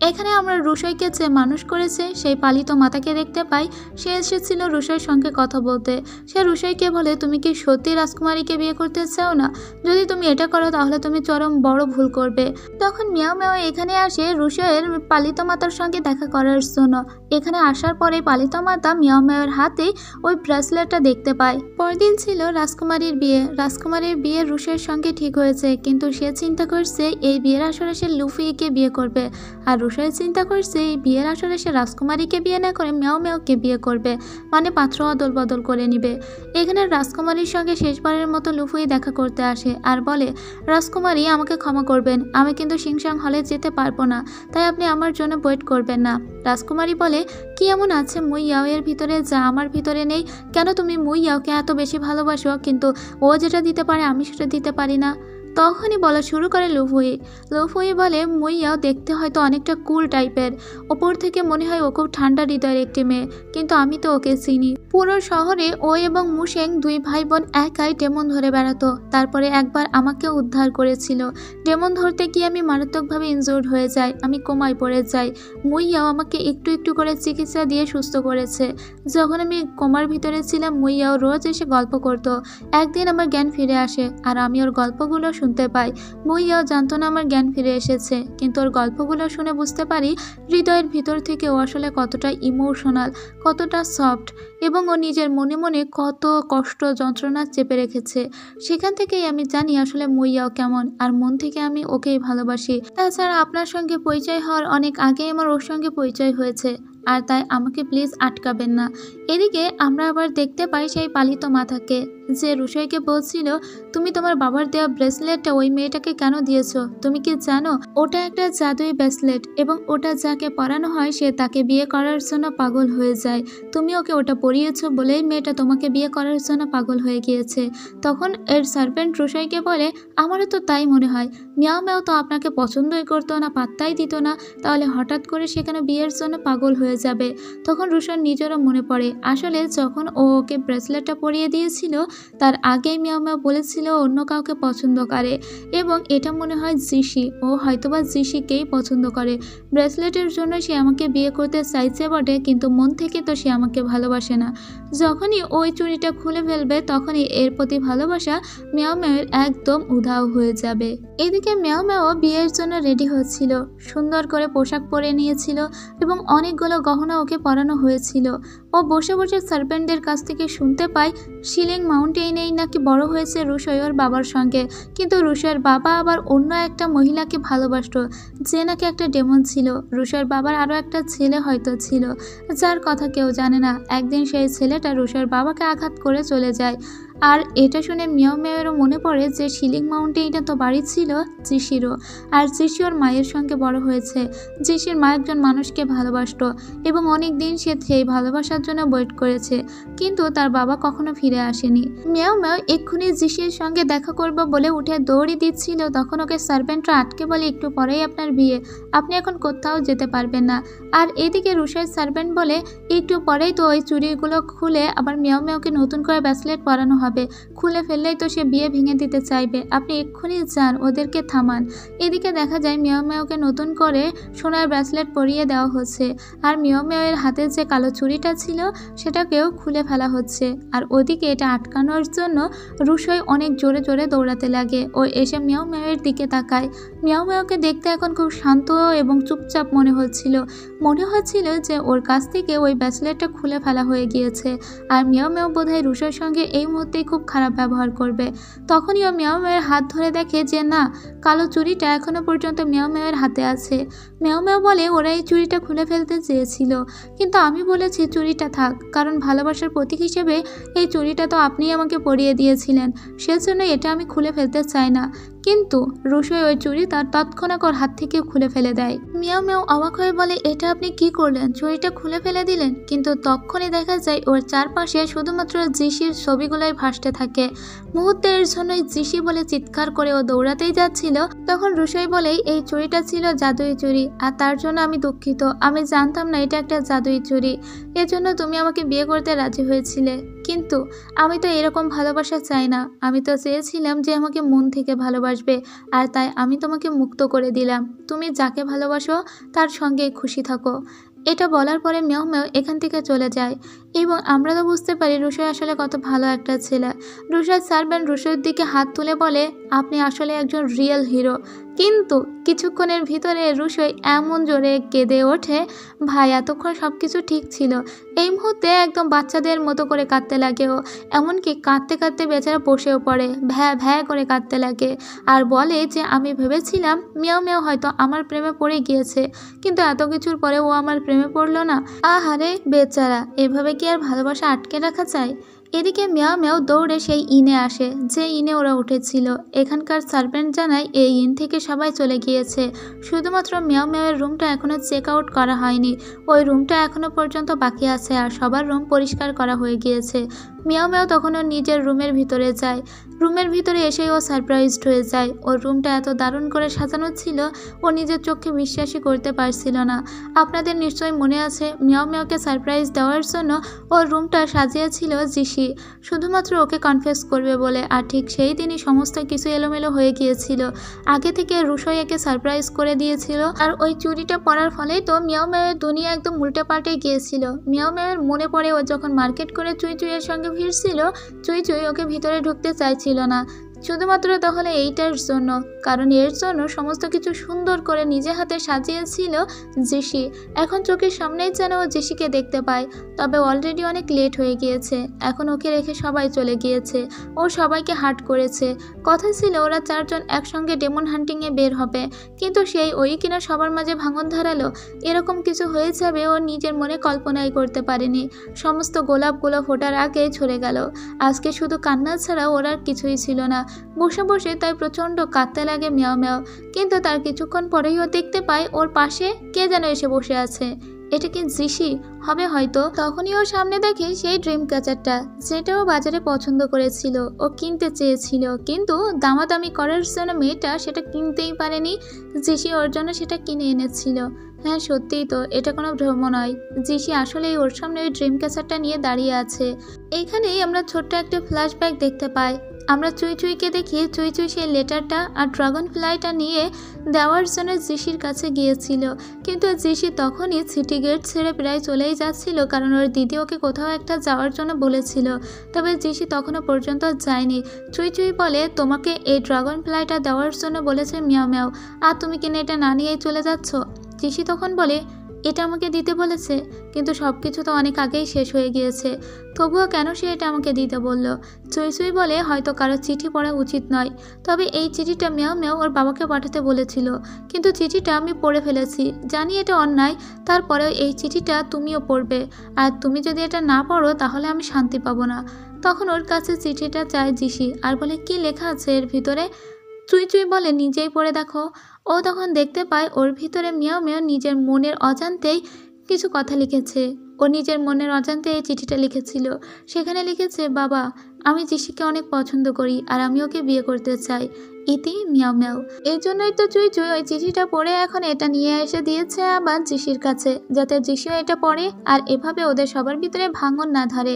এখানে আমরা রুষইকে যে মানুষ করেছে সেই পালিত মাতাকে দেখতে পাই। সে এসেছিল রুষইর সঙ্গে কথা বলতে। সে রুষইকে বলে তুমি কি সত্যি রাজকুমারীকে বিয়ে করতে চাও না? যদি তুমি এটা করো তাহলে তুমি চরম বড় ভুল করবে। তখন মিয়াও মিয়াও এখানে আসে রুষইয়ের পালিত মাতার সঙ্গে দেখা করার জন্য। এখানে আসার পরে পালিত মাতা মিয়াও মিয়াওয়ের হাতে ওই ব্রেসলেটটা দেখতে পায়। পরদিন ছিল রাজকুমারীর বিয়ে। রাজকুমারীর বিয়ে রুষইয়ের সঙ্গে ঠিক হয়েছে, কিন্তু সে চিন্তা করছে এই বিয়ের আসরে সে লুফিকে বিয়ে করবে। আর রুষই চিন্তা করছে এই বিয়ের আসরে সে রাজকুমারীকে বিয়ে না করে মিয়াও মিয়াওকে বিয়ে করবে, মানে পাত্র অদল বদল করে নিবে। এখানে রাজকুমারীর সঙ্গে শেষবারের মতো লুফুই দেখা করতে আসে আর বলে রাজকুমারী আমাকে ক্ষমা করবেন, আমি কিন্তু সিংসাং হলে যেতে পারবো না, তাই আপনি আমার জন্য ওয়েট করবেন না। রাজকুমারী বলে কি এমন আছে মুই ইয়াওয়ের ভিতরে যা আমার ভিতরে নেই? কেন তুমি মুই ইয়াওকে এত বেশি ভালোবাসো, কিন্তু ও যেটা দিতে পারে আমি সেটা দিতে পারি না? তখনই বলা শুরু করে লুফুই। লুফুই বলে, মুইয়াও দেখতে হয়তো অনেকটা কুল টাইপের, ওপর থেকে মনে হয় ও খুব ঠান্ডা হৃদয়ের একটি মেয়ে, কিন্তু আমি তো ওকে চিনি। পুরো শহরে ও এবং মুশেং দুই ভাই বোন একাই ডেমন ধরে বেড়াতো, তারপরে একবার আমাকে উদ্ধার করেছিল। ডেমন ধরতে গিয়ে আমি মারাত্মকভাবে ইনজুর্ড হয়ে যাই, আমি কোমায় পড়ে যাই। মুইয়াও আমাকে একটু একটু করে চিকিৎসা দিয়ে সুস্থ করেছে। যখন আমি কোমার ভিতরে ছিলাম, মুইয়াও রোজ এসে গল্প করত। একদিন আমার জ্ঞান ফিরে আসে আর আমি ওর গল্পগুলো শুনতে পাই। মুইয়াও জানতো না আমার জ্ঞান ফিরে এসেছে, কিন্তু ওর গল্পগুলো শুনে বুঝতে পারি হৃদয়ের ভিতর থেকে ও আসলে কতটা ইমোশনাল, কতটা সফট, এবং ও নিজের মনে মনে কত কষ্ট যন্ত্রণা চেপে রেখেছে। সেখান থেকেই আমি জানি আসলে মুইয়াও কেমন, আর মন থেকে আমি ওকেই ভালোবাসি। তাছাড়া আপনার সঙ্গে পরিচয় হওয়ার অনেক আগেই আমার ওর সঙ্গে পরিচয় হয়েছে, আর তাই আমাকে প্লিজ আটকাবেন না। এদিকে আমরা আবার দেখতে পাই সেই পালিত মাথাকে, যে রুশাইকে বলছিল, তুমি তোমার বাবার দেওয়া ব্রেসলেটটা ওই মেয়েটাকে কেন দিয়েছো? তুমি কি জানো ওটা একটা জাদুই ব্রেসলেট, এবং ওটা যাকে পরানো হয় সে তাকে বিয়ে করার জন্য পাগল হয়ে যায়। তুমি ওকে ওটা পরিয়েছো বলেই মেয়েটা তোমাকে বিয়ে করার জন্য পাগল হয়ে গিয়েছে। তখন এর সার্ভেন্ট রুশাইকে বলে, আমারও তো তাই মনে হয়। মিয়াও মিয়াও তো আপনাকে পছন্দই করতো না, পাত্তাই দিত না, তাহলে হঠাৎ করে সেখানে বিয়ের জন্য পাগল হয়ে যাবে। তখন রুশার নিজেরও মনে পড়ে, আসলে যখন ও ওকে ব্রেসলেটটা পরিয়ে দিয়েছিল তার আগেই মিয়াও মিয়াও বলেছিল অন্য কাউকে পছন্দ করে, এবং এটা মনে হয় জিশি, ও হয়তোবা জিশিকেই পছন্দ করে। ব্রেসলেটের জন্য সে আমাকে বিয়ে করতে চাইছে বটে, কিন্তু মন থেকে তো সে আমাকে ভালোবাসে না। যখনই ওই চুড়িটা খুলে ফেলবে তখনই এর প্রতি ভালোবাসা মিয়াও মিয়াওয়ের একদম উধাও হয়ে যাবে। এদিকে মিয়াও মিয়াও বিয়ের জন্য রেডি হচ্ছিল, সুন্দর করে পোশাক পরে নিয়েছিল এবং অনেকগুলো গহনা ওকে পরানো হয়েছিল। ও বসে বসে সার্পেন্টদের কাছ থেকে শুনতে পায় শিলিং মাউন্টেইনেই নাকি বড় হয়েছে রুশই ওর বাবার সঙ্গে, কিন্তু রুশার বাবা আবার অন্য একটা মহিলাকে ভালোবাসতো, যে নাকি একটা ডেমন ছিল। রুশার বাবার আরও একটা ছেলে হয়তো ছিল, যার কথা কেউ জানে না। একদিন সেই ছেলেটা রুশার বাবাকে আঘাত করে চলে যায়। আর এটা শুনে মিয়াও মিয়াওয়েরও মনে পড়ে যে শিলিং মাউন্টেইনে তো বাড়ি ছিল জিশিরও, আর জিশি ওর মায়ের সঙ্গে বড় হয়েছে। জিশির মা একজন মানুষকে ভালোবাসতো এবং অনেক দিন সে সেই ভালোবাসার জন্য ওয়েট করেছে, কিন্তু তার বাবা কখনো ফিরে আসেনি। মিয়াও মিয়াও এক্ষুনি জিশির সঙ্গে দেখা করবো বলে উঠে দৌড়ি দিচ্ছিল, তখন ওকে সার্ভেন্টরা আটকে বলে, একটু পরেই আপনার বিয়ে, আপনি এখন কোথাও যেতে পারবেন না। আর এদিকে রুশার সার্ভেন্ট বলে, একটু পরেই তো ওই চুড়িগুলো খুলে আবার মিয়াও মিয়াওকে নতুন করে ব্রেসলেট পরানো হবে, খুলে ফেললেই তো সে বিয়ে ভেঙে দিতে চাইবে, আপনি এক্ষুনি যান, ওদেরকে থামান। এদিকে দেখা যায় মিয়াও মিয়াওকে নতুন করে সোনার ব্রেসলেট পরিয়ে দেওয়া হচ্ছে, আর মিয়াও মিয়াওয়ের হাতে যে কালো চুড়িটা ছিল সেটাকেও খুলে ফেলা হচ্ছে। আর ওদিকে এটা আটকানোর জন্য রুশই অনেক জোরে জোরে দৌড়াতে লাগে। ও এসে মিয়াও মিয়াওয়ের দিকে তাকায়। মিয়াও মিয়াওকে দেখতে এখন খুব শান্ত এবং চুপচাপ মনে হচ্ছিল যে ওর কাছ থেকে ওই ব্রেসলেটটা খুলে ফেলা হয়ে গিয়েছে, আর মিয়াও মিয়াও বোধহয় রুশোর সঙ্গে এই মুহূর্তেই খুব খারাপ ব্যবহার করবে। তখনই ও মিয়াও মিয়াওয়ের হাত ধরে দেখে যে না, কালো চুড়িটা এখনো পর্যন্ত মিয়াও মিয়াওয়ের হাতে আছে। মিয়াও মিয়াও বলে, ওরা এই চুড়িটা খুলে ফেলতে চেয়েছিল, কিন্তু আমি বলেছি চুড়িটা থাক, কারণ ভালোবাসার প্রতীক হিসেবে এই চুড়িটা তো আপনিই আমাকে পরিয়ে দিয়েছিলেন, সেজন্য এটা আমি খুলে ফেলতে চাই না। কিন্তু রুশই ওই চুড়ি তার তৎক্ষণাৎ ওর হাত থেকে খুলে ফেলে দেয়। মিয়াও মিয়াও অবাক হয়ে বলে, এটা আপনি কি করলেন, চুড়িটা খুলে ফেলে দিলেন? কিন্তু তখনই দেখা যায় ওর চারপাশে শুধুমাত্র জিশির ছবিগুলোই ভাসতে থাকে। মুহূর্তের জন্যই জিশি বলে চিৎকার করে ও দৌড়াতেই যাচ্ছিল, তখন রুশই বলেই, এই চুড়িটা ছিল জাদুই চুড়ি, আর তার জন্য আমি দুঃখিত, আমি জানতাম না এটা একটা জাদুই চুড়ি, এজন্য তুমি আমাকে বিয়ে করতে রাজি হয়েছিলে, কিন্তু আমি তো এরকম ভালোবাসা চাই না, আমি তো চেয়েছিলাম যে আমাকে মন থেকে ভালোবাসবে, আর তাই আমি তোমাকে মুক্ত করে দিলাম, তুমি যাকে ভালোবাসো তার সঙ্গে খুশি থাকো। এটা বলার পরে মিয়াও মিয়াও এখান থেকে চলে যায়, এবং আমরা তো বুঝতে পারি রুশই আসলে কত ভালো একটা ছেলে। রুশার সার্ভেন্ট রুশির দিকে হাত তুলে বলে, আপনি আসলে একজন রিয়েল হিরো। কিন্তু কিছুক্ষণের ভিতরে রুশই এমন জোরে কেঁদে ওঠে, ভাই এতক্ষণ সব কিছু ঠিক ছিল, এই মুহূর্তে একদম বাচ্চাদের মতো করে কাঁদতে লাগে ও, এমনকি কাঁদতে কাঁদতে বেচারা বসেও পড়ে, ভ্যা ভ্যা করে কাঁদতে লাগে, আর বলে যে আমি ভেবেছিলাম মিয়াও মিয়াও হয়তো আমার প্রেমে পড়ে গিয়েছে, কিন্তু এত কিছুর পরে ও আমার প্রেমে পড়লো না। আহারে বেচারা, এভাবে কি আর ভালোবাসা আটকে রাখা যায়? এদিকে মিয়াও মিয়াও দৌড়ে সেই ইনে আসে যে ইনে ওরা উঠেছিল। এখানকার সার্ভেন্ট জানায় এই ইন থেকে সবাই চলে গিয়েছে, শুধুমাত্র মিয়াও মিয়াওয়ের রুমটা এখনও চেক আউট করা হয়নি, ওই রুমটা এখনও পর্যন্ত বাকি আছে, আর সবার রুম পরিষ্কার করা হয়ে গিয়েছে। মিয়াও মিয়াও তখন ওর নিজের রুমের ভিতরে যায়। রুমের ভিতরে এসেই ও সারপ্রাইজড হয়ে যায়। ওর রুমটা এত দারুণ করে সাজানো ছিল, ও নিজের চোখে বিশ্বাসই করতে পারছিল না। আপনাদের নিশ্চয়ই মনে আছে, মিয়াও মিয়াওকে সারপ্রাইজ দেওয়ার জন্য ওর রুমটা সাজিয়েছিল জিসি, শুধুমাত্র ওকে কনফেস করবে বলে। আর ঠিক সেই দিনই সমস্ত কিছু এলোমেলো হয়ে গিয়েছিল। আগে থেকে রুশোই একে সারপ্রাইজ করে দিয়েছিল, আর ওই চুড়িটা পরার ফলেই তো মিয়াও মিয়াওয়ের দুনিয়া একদম উল্টে পাল্টে গিয়েছিল। মিয়াও মিয়াওয়ের মনে পড়ে ও যখন মার্কেট করে চুই চুইয়ের সঙ্গে ভিড়ছিল, চুই চুই ওকে ভিতরে ঢুকতে চাইছিল না, শুধুমাত্র তাহলে এইটার জন্য, কারণ এর জন্য সমস্ত কিছু সুন্দর করে নিজে হাতে সাজিয়েছিল জিসি। এখন চোখের সামনেই যেন ও জিসিকে দেখতে পায়, তবে অলরেডি অনেক লেট হয়ে গিয়েছে। এখন ওকে রেখে সবাই চলে গিয়েছে, ও সবাইকে হার্ট করেছে। কথা ছিল ওরা চারজন একসঙ্গে ডেমন হান্টিংয়ে বের হবে, কিন্তু সেই ওই কিনা সবার মাঝে ভাঙন ধরালো। এরকম কিছু হয়ে যাবে ও নিজের মনে কল্পনাই করতে পারেনি। সমস্ত গোলাপগুলো ফোটার আগে ঝরে গেল। আজকে শুধু কান্না ছাড়া ওর আর কিছুই ছিল না। বসে বসে তাই প্রচণ্ড কাঁদতে লাগে মিয়াও মিয়াও, কিন্তু তার কিছুক্ষণ পরেই ও দেখতে পায় ওর পাশে কে যেন এসে বসে আছে। এটা কি জিসি হবে হয়তো? তখনই ওর সামনে দেখে সেই ড্রিম ক্যাচারটা, যেটা ও বাজারে পছন্দ করেছিল, ও কিনতে চেয়েছিল, কিন্তু দামাদামি করার জন্য মেয়েটা সেটা কিনতেই পারেনি। জিসি ওর জন্য সেটা কিনে এনেছিল। হ্যাঁ সত্যিই তো, এটা কোনো ভ্রম নয়। জিসি আসলেই ওর সামনে ওই ড্রিম ক্যাচারটা নিয়ে দাঁড়িয়ে আছে। এইখানেই আমরা ছোট্ট একটা ফ্ল্যাশব্যাক দেখতে পাই। আমরা চুই চুইকে দেখি চুই চুই সেই লেটারটা আর ড্রাগন ফ্লাইটা নিয়ে দেওয়ার জন্য জিসির কাছে গিয়েছিল, কিন্তু জিসি তখনই সিটি গেট ছেড়ে প্রায় চলেই যাচ্ছিল, কারণ ওর দিদি ওকে কোথাও একটা যাওয়ার জন্য বলেছিল। তবে জিসি তখনও পর্যন্ত যায়নি। চুই চুই বলে, তোমাকে এই ড্রাগন ফ্লাইটা দেওয়ার জন্য বলেছে মিয়াও মিয়াও, আর তুমি কিনা এটা না নিয়েই চলে যাচ্ছ। জিসি তখন বলে, এটা আমাকে দিতে বলেছে, কিন্তু সব কিছু তো অনেক আগেই শেষ হয়ে গিয়েছে, তবুও কেন সে এটা আমাকে দিতে বলল? চুই চুই বলে, হয়তো কারো চিঠি পড়া উচিত নয়, তবে এই চিঠিটা মিয়াও মিয়াও ওর বাবাকে পাঠাতে বলেছিল, কিন্তু চিঠিটা আমি পড়ে ফেলেছি। জানি এটা অন্যায়, তারপরেও এই চিঠিটা তুমিও পড়বে, আর তুমি যদি এটা না পড়ো তাহলে আমি শান্তি পাবো না। তখন ওর কাছে চিঠিটা চায় জিসি, আর বলে, কি লেখা আছে এর ভিতরে? চুই চুই বলে, নিজেই পড়ে দেখো। ও তখন দেখতে পায় ওর ভিতরে মিয়াও মিয়াও নিজের মনের অজান্তেই কিছু কথা লিখেছে। ও নিজের মনের অজান্তে এই চিঠিটা লিখেছিল। সেখানে লিখেছে, বাবা, আমি জিসিকে অনেক পছন্দ করি, আর আমি ওকে বিয়ে করতে চাই। ইতি মিয়াও মিয়াও। এই জন্যই তো চুই চুই ওই চিঠিটা পড়ে এখন এটা নিয়ে এসে দিয়েছে আবার জিসির কাছে, যাতে জিসিও এটা পড়ে, আর এভাবে ওদের সবার ভিতরে ভাঙন না ধরে।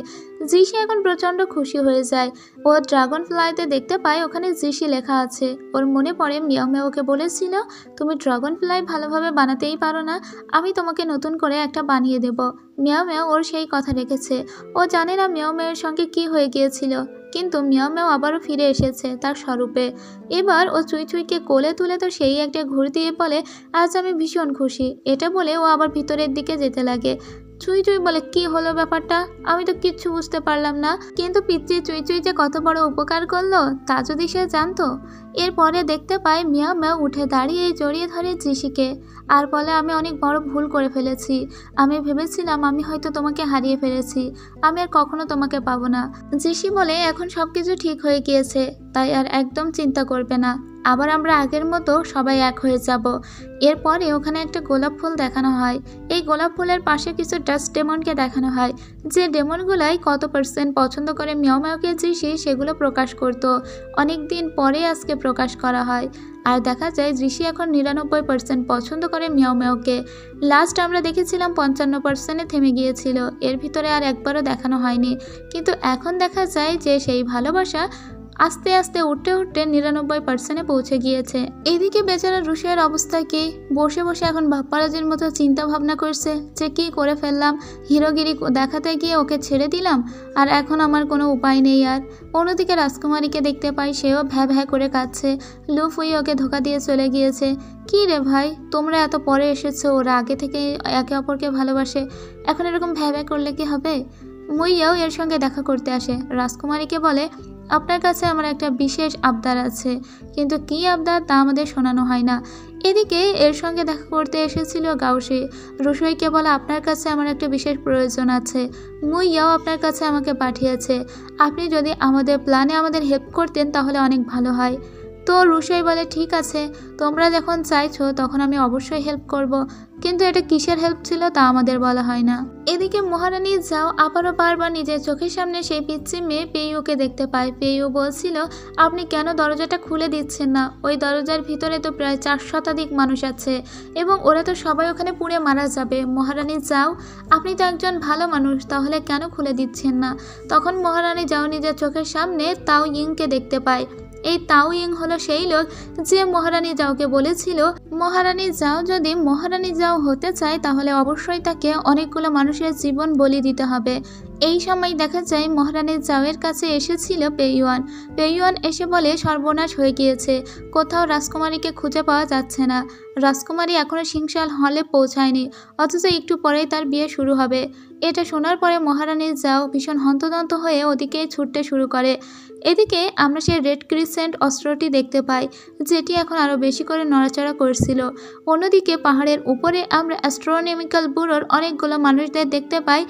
জিসি এখন প্রচণ্ড খুশি হয়ে যায়। ও ড্রাগন ফ্লাইতে দেখতে পায় ওখানে জিসি লেখা আছে। ওর মনে পড়ে মিয়াও মিয়াও ওকে বলেছিল, তুমি ড্রাগন ফ্লাই ভালোভাবে বানাতেই পারো না, আমি তোমাকে নতুন করে একটা বানিয়ে দেব। মিয়াও মিয়াও ওর সেই কথা রেখেছে। ও জানে না মিয়াও মিয়াওর সঙ্গে কি হয়ে গিয়েছিল, কিন্তু মিয়াও মিয়াও আবারও ফিরে এসেছে তার স্বরূপে। এবার ও চুই চুইকে কোলে তুলে তো সেই একটা ঘুর দিয়ে বলে, আজ আমি ভীষণ খুশি। এটা বলে ও আবার ভিতরের দিকে যেতে লাগে। চুই চুই বলে, কি হলো ব্যাপারটা? আমি তো কিচ্ছু বুঝতে পারলাম না, কিন্তু পিচ্চি চুই চুই যে কত বড় উপকার করলো তা যদি সে জানতো। এরপরে দেখতে পায় মিয়াও মিয়াও উঠে দাঁড়িয়ে জড়িয়ে ধরে জিসিকে, আর বলে, আমি অনেক বড় ভুল করে ফেলেছি। আমি ভেবেছিলাম আমি হয়তো তোমাকে হারিয়ে ফেলেছি, আমি আর কখনো তোমাকে পাবো না। জিসি বলে, এখন সব কিছু ঠিক হয়ে গিয়েছে, তাই আর একদম চিন্তা করবে না, আবার আমরা আগের মতো সবাই এক হয়ে যাব। এরপরে ওখানে একটা গোলাপ ফুল দেখানো হয়। এই গোলাপ ফুলের পাশে কিছু ডাস্ট ডেমনকে দেখানো হয়, যে ডেমনগুলাই কত পার্সেন্ট পছন্দ করে মিয়াও মিয়াওকে জিসি সেগুলো প্রকাশ করতো। অনেক দিন পরে আজকে প্রকাশ করা হয়, আর দেখা যায় জিসি এখন 99% পছন্দ করে মিয়াও মিয়াওকে। লাস্ট আমরা দেখেছিলাম 55%-এ থেমে গিয়েছিল, এর ভিতরে আর একবারও দেখানো হয়নি, কিন্তু এখন দেখা যায় যে সেই ভালোবাসা আস্তে আস্তে উঠতে উঠতে 99%-এ পৌঁছে গিয়েছে। এদিকে বেচারা রুশিয়ার অবস্থা কি? বসে বসে এখন ভাপ্পারাজির মতো চিন্তা ভাবনা করছে যে কি করে ফেললাম, হিরোগিরি দেখাতে গিয়ে ওকে ছেড়ে দিলাম, আর এখন আমার কোনো উপায় নেই আর। অন্যদিকে রাজকুমারীকে দেখতে পাই, সেও ভ্যা ভ্যা করে কাঁদছে। লুফুই ওকে ধোকা দিয়ে চলে গিয়েছে। কি রে ভাই, তোমরা এত পরে এসেছো, ওরা আগে থেকে একে অপরকে ভালোবাসে, এখন এরকম ভ্যা ভ্যা করলে কি হবে? মুইয়াও এর সঙ্গে দেখা করতে আসে। রাজকুমারীকে বলে, আপনার কাছে আমার একটা বিশেষ আবদার আছে, কিন্তু কি আবদার তা আমাদের শোনানো হয় না। এদিকে এর সঙ্গে দেখা করতে এসেছিল গাউসি। রুশোইকে বলে, আপনার কাছে আমার একটা বিশেষ প্রয়োজন আছে, মুইয়াও আপনার কাছে আমাকে পাঠিয়েছে, আপনি যদি আমাদের প্ল্যানে আমাদের হেল্প করতেন তাহলে অনেক ভালো হয়। তো রুশাই বলে ঠিক আছে, তোমরা যখন চাইছো তখন আমি অবশ্যই হেল্প করব, কিন্তু এটা কিসের হেল্প ছিল তা আমাদের বলা হয় না। এদিকে মহারানী যাও আবারও বারবার নিজের চোখের সামনে সেই পিচ্চি মেয়ে পেইউকে দেখতে পায়। পেইউ বলছিল, আপনি কেন দরজাটা খুলে দিচ্ছেন না? ওই দরজার ভিতরে তো প্রায় 4 শতাধিক মানুষ আছে এবং ওরা তো সবাই ওখানে পুড়ে মারা যাবে। মহারানী যাও, আপনি তো একজন ভালো মানুষ, তাহলে কেন খুলে দিচ্ছেন না? তখন মহারানী যাও নিজের চোখের সামনে তাও ইংকে দেখতে পায়। এই তাও ইং হলো সেই লোক যে মহারানী যাওকে বলেছিল মহারানী যাও যদি মহারানী যাও হতে চায় তাহলে অবশ্যই তাকে অনেকগুলো মানুষের জীবন বলি দিতে হবে। এই সময় দেখা যায় মহারানী যাওয়ের কাছে এসেছিল পেইওয়ান। পেইওয়ান এসে বলে, সর্বনাশ হয়ে গিয়েছে, কোথাও রাজকুমারীকে খুঁজে পাওয়া যাচ্ছে না। রাজকুমারী এখনও সিংশাল হলে পৌঁছায়নি, অথচ একটু পরেই তার বিয়ে শুরু হবে। এটা শোনার পরে মহারানী যাও ভীষণ হন্তদন্ত হয়ে ওদিকেই ছুটতে শুরু করে। এদিকে আমরা সেই রেড ক্রিসেন্ট অস্ত্রটি দেখতে পাই, যেটি এখন আরও বেশি করে নড়াচড়া করছিল। অন্যদিকে পাহাড়ের উপরে আমরা অ্যাস্ট্রোনমিক্যাল ব্যুরোর অনেকগুলো মানুষদের দেখতে পাই,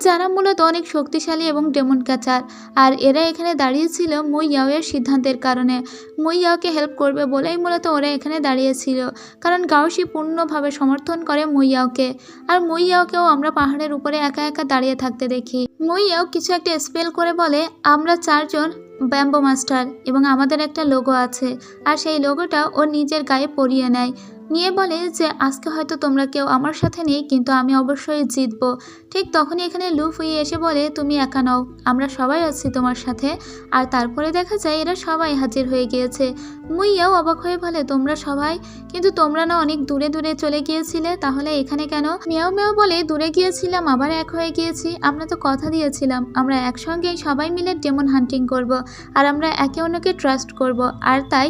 যারা মূলত অনেক শক্তিশালী এবং ডেমন ক্যাচার। আর এরা এখানে দাঁড়িয়েছিল মুই ইয়াওয়ের সিদ্ধান্তের কারণে। মুই ইয়াওকে হেল্প করবে বলেই মূলত ওরা এখানে দাঁড়িয়েছিল, কারণ গাওশি পূর্ণভাবে সমর্থন করে মুই ইয়াওকে। আর মুই ইয়াওকেও আমরা পাহাড়ের উপরে একা একা দাঁড়িয়ে থাকতে দেখি। মুই ইয়াও কিছু একটা স্পেল করে বলে, আমরা 4 জন ব্যাম্বো মাস্টার এবং আমাদের একটা লোগো আছে। আর সেই লোগোটা ও নিজের গায়ে পরিয়ে নেয়, নিয়ে বলে যে আজকে হয়তো তোমরা কেউ আমার সাথে নেই, কিন্তু আমি অবশ্যই জিতবো। ঠিক তখনই এখানে লুফুই এসে বলে, তুমি একা নও, আমরা সবাই আছি তোমার সাথে। আর তারপরে দেখা যায় এরা সবাই হাজির হয়ে গিয়েছে। মুইয়াও অবাক হয়ে বলে, তোমরা সবাই, কিন্তু তোমরা না অনেক দূরে দূরে চলে গিয়েছিলে, তাহলে এখানে কেন? মিয়াও মিয়াও বলে, দূরে গিয়েছিলাম আবার এক হয়ে গিয়েছি, আমরা তো কথা দিয়েছিলাম আমরা একসঙ্গেই সবাই মিলে ডেমন হান্টিং করব, আর আমরা একে অন্যকে ট্রাস্ট করব, আর তাই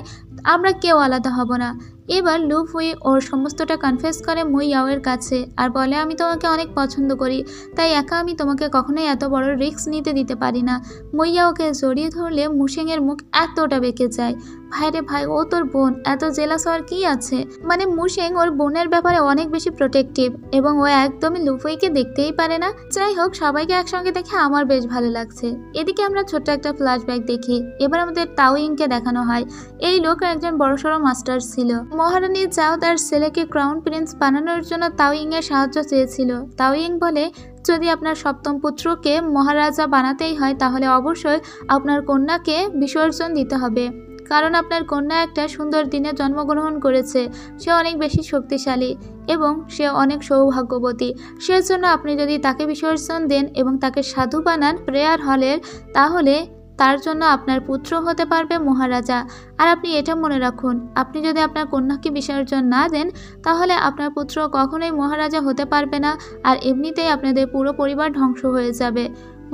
আমরা কেউ আলাদা হব না। এবার লুফুই ওর সমস্তটা কনফেস করে মুই ইয়াওয়ের কাছে আর বলে, আমি তোমাকে অনেক পছন্দ করি, তাই একা আমি তোমাকে কখনোই এত বড় রিস্ক নিতে দিতে পারি না। মুই ইয়াওকে জড়িয়ে ধরলে মুশেংয়ের মুখ এতটা বেঁকে যায়। ভাইরে ভাই, ও তোর বোন, এত জেলাস হওয়ার কি আছে? মানে মুশেং ওর বোনের ব্যাপারে অনেক বেশি প্রোটেক্টিভ এবং ও একদমই লুফুইকে দেখতেই পারে না। যাই হোক, সবাইকে একসঙ্গে দেখে আমার বেশ ভালো লাগছে। এদিকে আমরা ছোট্ট একটা ফ্ল্যাশব্যাক দেখি। এবার আমাদের তাওইংকে দেখানো হয়। এই লোক একজন বড়সড় মাস্টার ছিল। মহারানী যাও তার ছেলেকে ক্রাউন প্রিন্স বানানোর জন্য তাওইং এর সাহায্য চেয়েছিল। তাওইং বলে, যদি আপনার সপ্তম পুত্রকে মহারাজা বানাতেই হয় তাহলে অবশ্যই আপনার কন্যাকে বিসর্জন দিতে হবে, কারণ আপনার কন্যা একটা সুন্দর দিনে জন্মগ্রহণ করেছে। সে অনেক বেশি শক্তিশালী এবং সে অনেক সৌভাগ্যবতী। সেজন্য আপনি যদি তাকে বিসর্জন দেন এবং তাকে সাধু বানান প্রেয়ার হলের, তাহলে তার জন্য আপনার পুত্র হতে পারবে মহারাজা। আর আপনি এটা মনে রাখুন, আপনি যদি আপনার কন্যাকে বিসর্জন না দেন তাহলে আপনার পুত্র কখনোই মহারাজা হতে পারবে না, আর এমনিতেই আপনাদের পুরো পরিবার ধ্বংস হয়ে যাবে।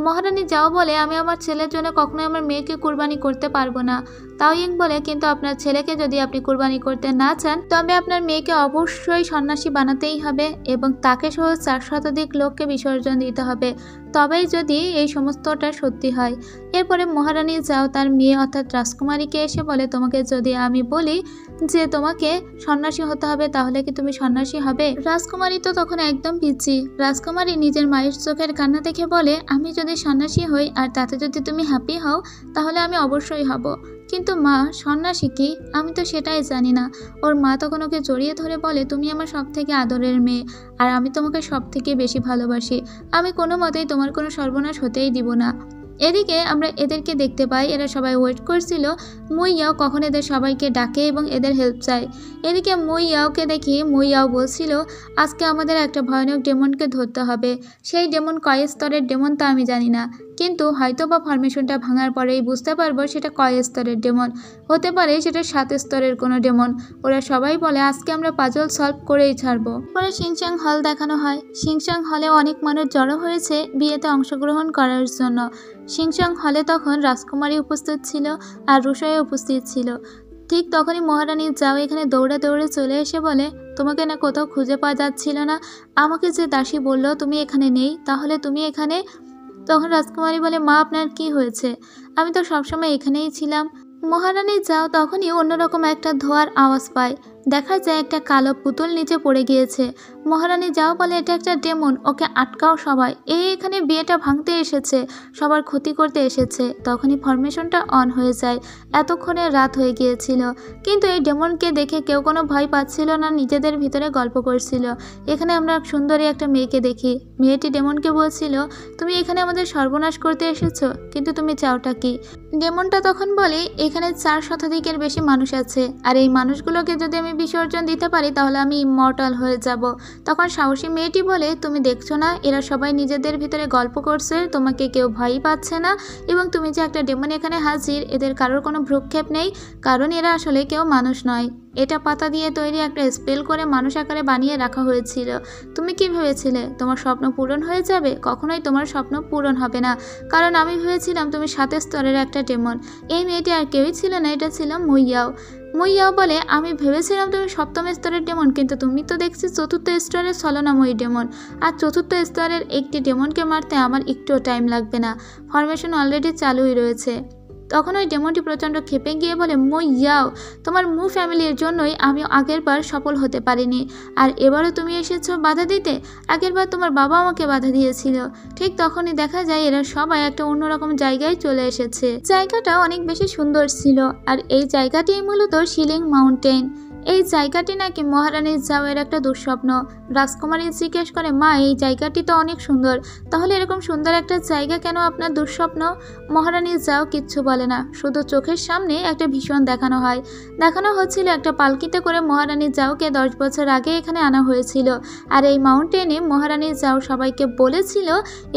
মহারানী যাও বলে, আমি আমার ছেলের জন্য কখনোই আমার মেয়েকে কুরবানি করতে পারবো না। তাওইং বলে, কিন্তু আপনার ছেলেকে যদি আপনি কুরবানি করতে না চান তবে আপনার মেয়েকে অবশ্যই সন্ন্যাসী বানাতেই হবে এবং তাকে সহ 4 শতাধিক লোককে বিসর্জন দিতে হবে, তবেই যদি এই সমস্তটা সত্যি হয়। এরপরে মহারানী যাও তার মেয়ে অর্থাৎ রাজকুমারীকে এসে বলে, তোমাকে যদি আমি বলি যে তোমাকে সন্ন্যাসী হতে হবে তাহলে কি তুমি সন্ন্যাসী হবে? রাজকুমারী তো তখন একদম পিচ্ছি। রাজকুমারী নিজের মায়ের চোখের কান্না দেখে বলে, আমি যদি সন্ন্যাসী হই আর তাতে যদি তুমি হ্যাপি হও তাহলে আমি অবশ্যই হব, কিন্তু মা, সন্ন্যাসী কি? আমি তো সেটাই জানি না। ওর মা তখন ওকে জড়িয়ে ধরে বলে, তুমি আমার সব থেকে আদরের মেয়ে আর আমি তোমাকে সব থেকে বেশি ভালোবাসি, আমি কোনো মতেই তোমার কোনো সর্বনাশ হতেই দিব না। এদিকে আমরা এদেরকে দেখতে পাই, এরা সবাই ওয়েট করছিল মুই ইয়াও কখন এদের সবাইকে ডাকে এবং এদের হেল্প চায়। এদিকে মুই ইয়াওকে দেখি মুই ইয়াও বলছিল, আজকে আমাদের একটা ভয়ানক ডেমনকে ধরতে হবে। সেই ডেমন কয় স্তরের ডেমন তা আমি জানি না, কিন্তু হয়তো বা ফরমেশনটা ভাঙার পরেই বুঝতে পারবো সেটা কয় স্তরের ডেমন। হতে পারে সেটা 7 স্তরের কোনো ডেমন। ওরা সবাই বলে, আজকে আমরা পাজল সলভ করেই ছাড়বো। পরে শিংচাং হল দেখানো হয়। শিংচাং হলে অনেক মানুষ জড়ো হয়েছে বিয়েতে অংশগ্রহণ করার জন্য। শিংচাং হলে তখন রাজকুমারী উপস্থিত ছিল আর রুশাই উপস্থিত ছিল। ঠিক তখনই মহারানী যাও এখানে দৌড়ে দৌড়ে চলে এসে বলে, তোমাকে না কোথাও খুঁজে পাওয়া যাচ্ছিল না, আমাকে যে দাসী বলল তুমি এখানে নেই, তাহলে তুমি এখানে? তখন রাজকুমারী বলে, মা আপনার কি হয়েছে? আমি তো সবসময় এখানেই ছিলাম। মহারানী যাও তখনই অন্যরকম একটা ধোঁয়ার আওয়াজ পায়। দেখা যায় একটা কালো পুতুল নিচে পড়ে গিয়েছে। মহারানী যাও বলে এটা একটা ডেমন, ওকে আটকাও সবাই, এখানে বিয়েটা ভাঙতে এসেছে, সবার ক্ষতি করতে এসেছে। তখনই ফরমেশনটা অন হয়ে যায়। এতক্ষণে রাত হয়ে গিয়েছিল, কিন্তু এই ডেমনকে দেখে কেউ কোনো ভয় পাচ্ছিল না, নিজেদের ভিতরে গল্প করছিল। এখানে আমরা সুন্দরী একটা মেয়েকে দেখি। মেয়েটি ডেমনকে বলছিল, তুমি এখানে আমাদের সর্বনাশ করতে এসেছো, কিন্তু তুমি চাওটা কি? ডেমনটা তখন বলে, এখানে 4 শতাধিকের বেশি মানুষ আছে, আর এই মানুষগুলোকে যদি আমি বিসর্জন দিতে পারি তাহলে আমি ইমমর্টাল হয়ে যাব। তখন সাহসী মেয়েটি বলে, তুমি দেখছো না এরা সবাই নিজেদের ভিতরে গল্প করছে, তোমাকে কেউ ভয়ই পাচ্ছে না, এবং তুমি যে একটা ডেমন এখানে হাজির, এদের কারোর কোনো ভ্রুক্ষেপ নেই, কারণ এরা আসলে কেউ মানুষ নয়। এটা পাতা দিয়ে তৈরি একটা স্পেল করে মানুষ আকারে বানিয়ে রাখা হয়েছিল। তুমি কি ভেবেছিলে তোমার স্বপ্ন পূরণ হয়ে যাবে? কখনোই তোমার স্বপ্ন পূরণ হবে না, কারণ আমি ভেবেছিলাম তুমি 7 স্তরের একটা ডেমন। এই মেয়েটি আর কেউই ছিল না, এটা ছিল মুইয়াও। মুইয়াও বলে, আমি ভেবেছিলাম তুমি 7ম স্তরের ডেমন, কিন্তু তুমি তো দেখছি 4র্থ স্তরের ছলনাময়ী ডেমন, আর 4র্থ স্তরের একটি ডেমনকে মারতে আমার একটুও টাইম লাগবে না, ফরমেশন অলরেডি চালুই রয়েছে। তখন ওই ডেমনটি প্রচণ্ড ক্ষেপে গিয়ে বলে, মুইয়াও, তোমার ফ্যামিলির জন্যই আমি আগেরবার সফল হতে পারিনি, আর এবারও তুমি এসেছো বাধা দিতে। আগেরবার তোমার বাবা আমাকে বাধা দিয়েছিল। ঠিক তখনই দেখা যায় এরা সবাই একটা অন্যরকম জায়গায় চলে এসেছে। জায়গাটা অনেক বেশি সুন্দর ছিল, আর এই জায়গাটি মূলত শিলিং মাউন্টেন। এই জায়গাটি নাকি মহারানী জাওয়ের একটা দুঃস্বপ্ন। রাজকুমারী জিজ্ঞেস করে, মা এই জায়গাটি তো অনেক সুন্দর, তাহলে এরকম সুন্দর একটা জায়গা কেন আপনার দুঃস্বপ্ন? মহারানী জাও কিচ্ছু বলে না, শুধু চোখের সামনে একটা ভীষণ দেখানো হচ্ছিল একটা পালকিতে করে মহারানী জাওকে 10 বছর আগে এখানে আনা হয়েছিল। আর এই মাউন্টেনে মহারানী জাও সবাইকে বলেছিল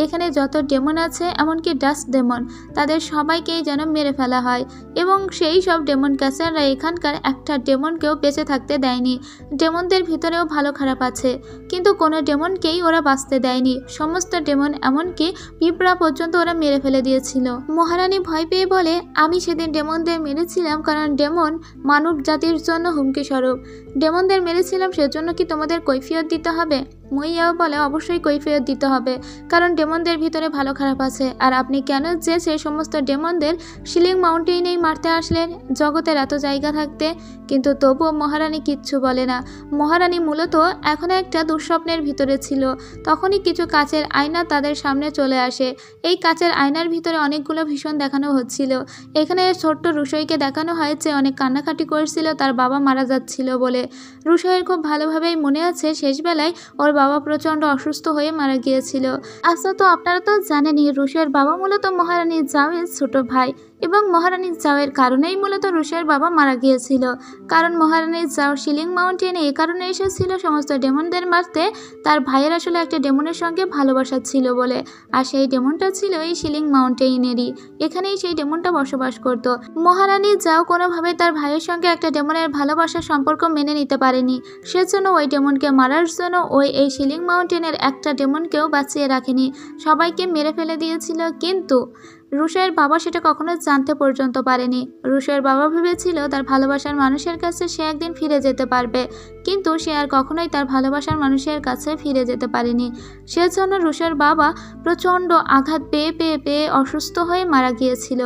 এখানে যত ডেমন আছে, এমনকি ডাস্ট ডেমন, তাদের সবাইকেই যেন মেরে ফেলা হয়, এবং সেই সব ডেমন ক্যাচাররা এখানকার একটা ডেমনকেও বেঁচে থাকতে দেয়নি। ডেমনদের ভিতরেও ভালো খারাপ আছে, কিন্তু কোনো ডেমনকেই ওরা বাঁচতে দেয়নি। সমস্ত ডেমন, এমনকি পিঁপড়া পর্যন্ত ওরা মেরে ফেলে দিয়েছিল। মহারানী ভয় পেয়ে বলে, আমি সেদিন ডেমনদের মেরেছিলাম কারণ ডেমন মানব জাতির জন্য হুমকি স্বরূপ। ডেমনদের মেরেছিলাম সেজন্য কি তোমাদের কৈফিয়ত দিতে হবে? মুইয়াও বলে, অবশ্যই কৈফিয়ত দিতে হবে, কারণ ডেমনদের ভিতরে ভালো খারাপ আছে। আর আপনি কেন যে সেই সমস্ত ডেমনদের শিলিং মাউন্টেনেই মারতে আসলেন, জগতের এত জায়গা থাকতে? কিন্তু তবুও মহারানী কিচ্ছু বলে না। মহারানী মূলত এখন একটা দুঃস্বপ্নের ভিতরে ছিল। তখনই কিছু কাচের আয়না তাদের সামনে চলে আসে। এই কাচের আয়নার ভিতরে অনেকগুলো ভীষণ দেখানো হচ্ছিল। এখানে ছোট্ট রুশইকে দেখানো হয় যে অনেক কান্নাকাটি করেছিল তার বাবা মারা যাচ্ছিল বলে। রুশইয়ের খুব ভালোভাবেই মনে আছে শেষবেলায় ওর বাবা প্রচণ্ড অসুস্থ হয়ে মারা গিয়েছিল। আচ্ছা, তো আপনারা তো জানেনই রুশইয়ের বাবা মূলত মহারানী জাওয়ের ছোট ভাই, এবং মহারানী জাওয়ের কারণেই মূলত রুশইয়ের বাবা মারা গিয়েছিল। কারণ মহারানী জাও শিলিং মাউন্টেনে এই কারণে এসেছিল সমস্ত ডেমনদের মারতে, তার ভাইয়ের আসলে একটা ডেমনের সঙ্গে ভালোবাসা ছিল বলে, আর সেই ডেমনটা ছিল এই শিলিং মাউন্টেনেরই। এখানেই সেই ডেমনটা বসবাস করত। মহারানী জাও কোনোভাবে তার ভাইয়ের সঙ্গে একটা ডেমনের ভালোবাসার সম্পর্ক মেনে নিতে পারেনি, সেজন্য ওই ডেমনকে মারার জন্য এই শিলিং মাউন্টেনের একটা ডেমনকেও বাঁচিয়ে রাখেনি, সবাইকে মেরে ফেলে দিয়েছিল। কিন্তু রুশইয়ের বাবা সেটা কখনো জানতে পর্যন্ত পারেনি। রুশইয়ের বাবা ভেবেছিল তার ভালোবাসার মানুষের কাছে সে একদিন ফিরে যেতে পারবে, কিন্তু সে আর কখনোই তার ভালোবাসার মানুষের কাছে ফিরে যেতে পারেনি। সেজন্য রুশইয়ের বাবা প্রচণ্ড আঘাত পেয়ে অসুস্থ হয়ে মারা গিয়েছিল।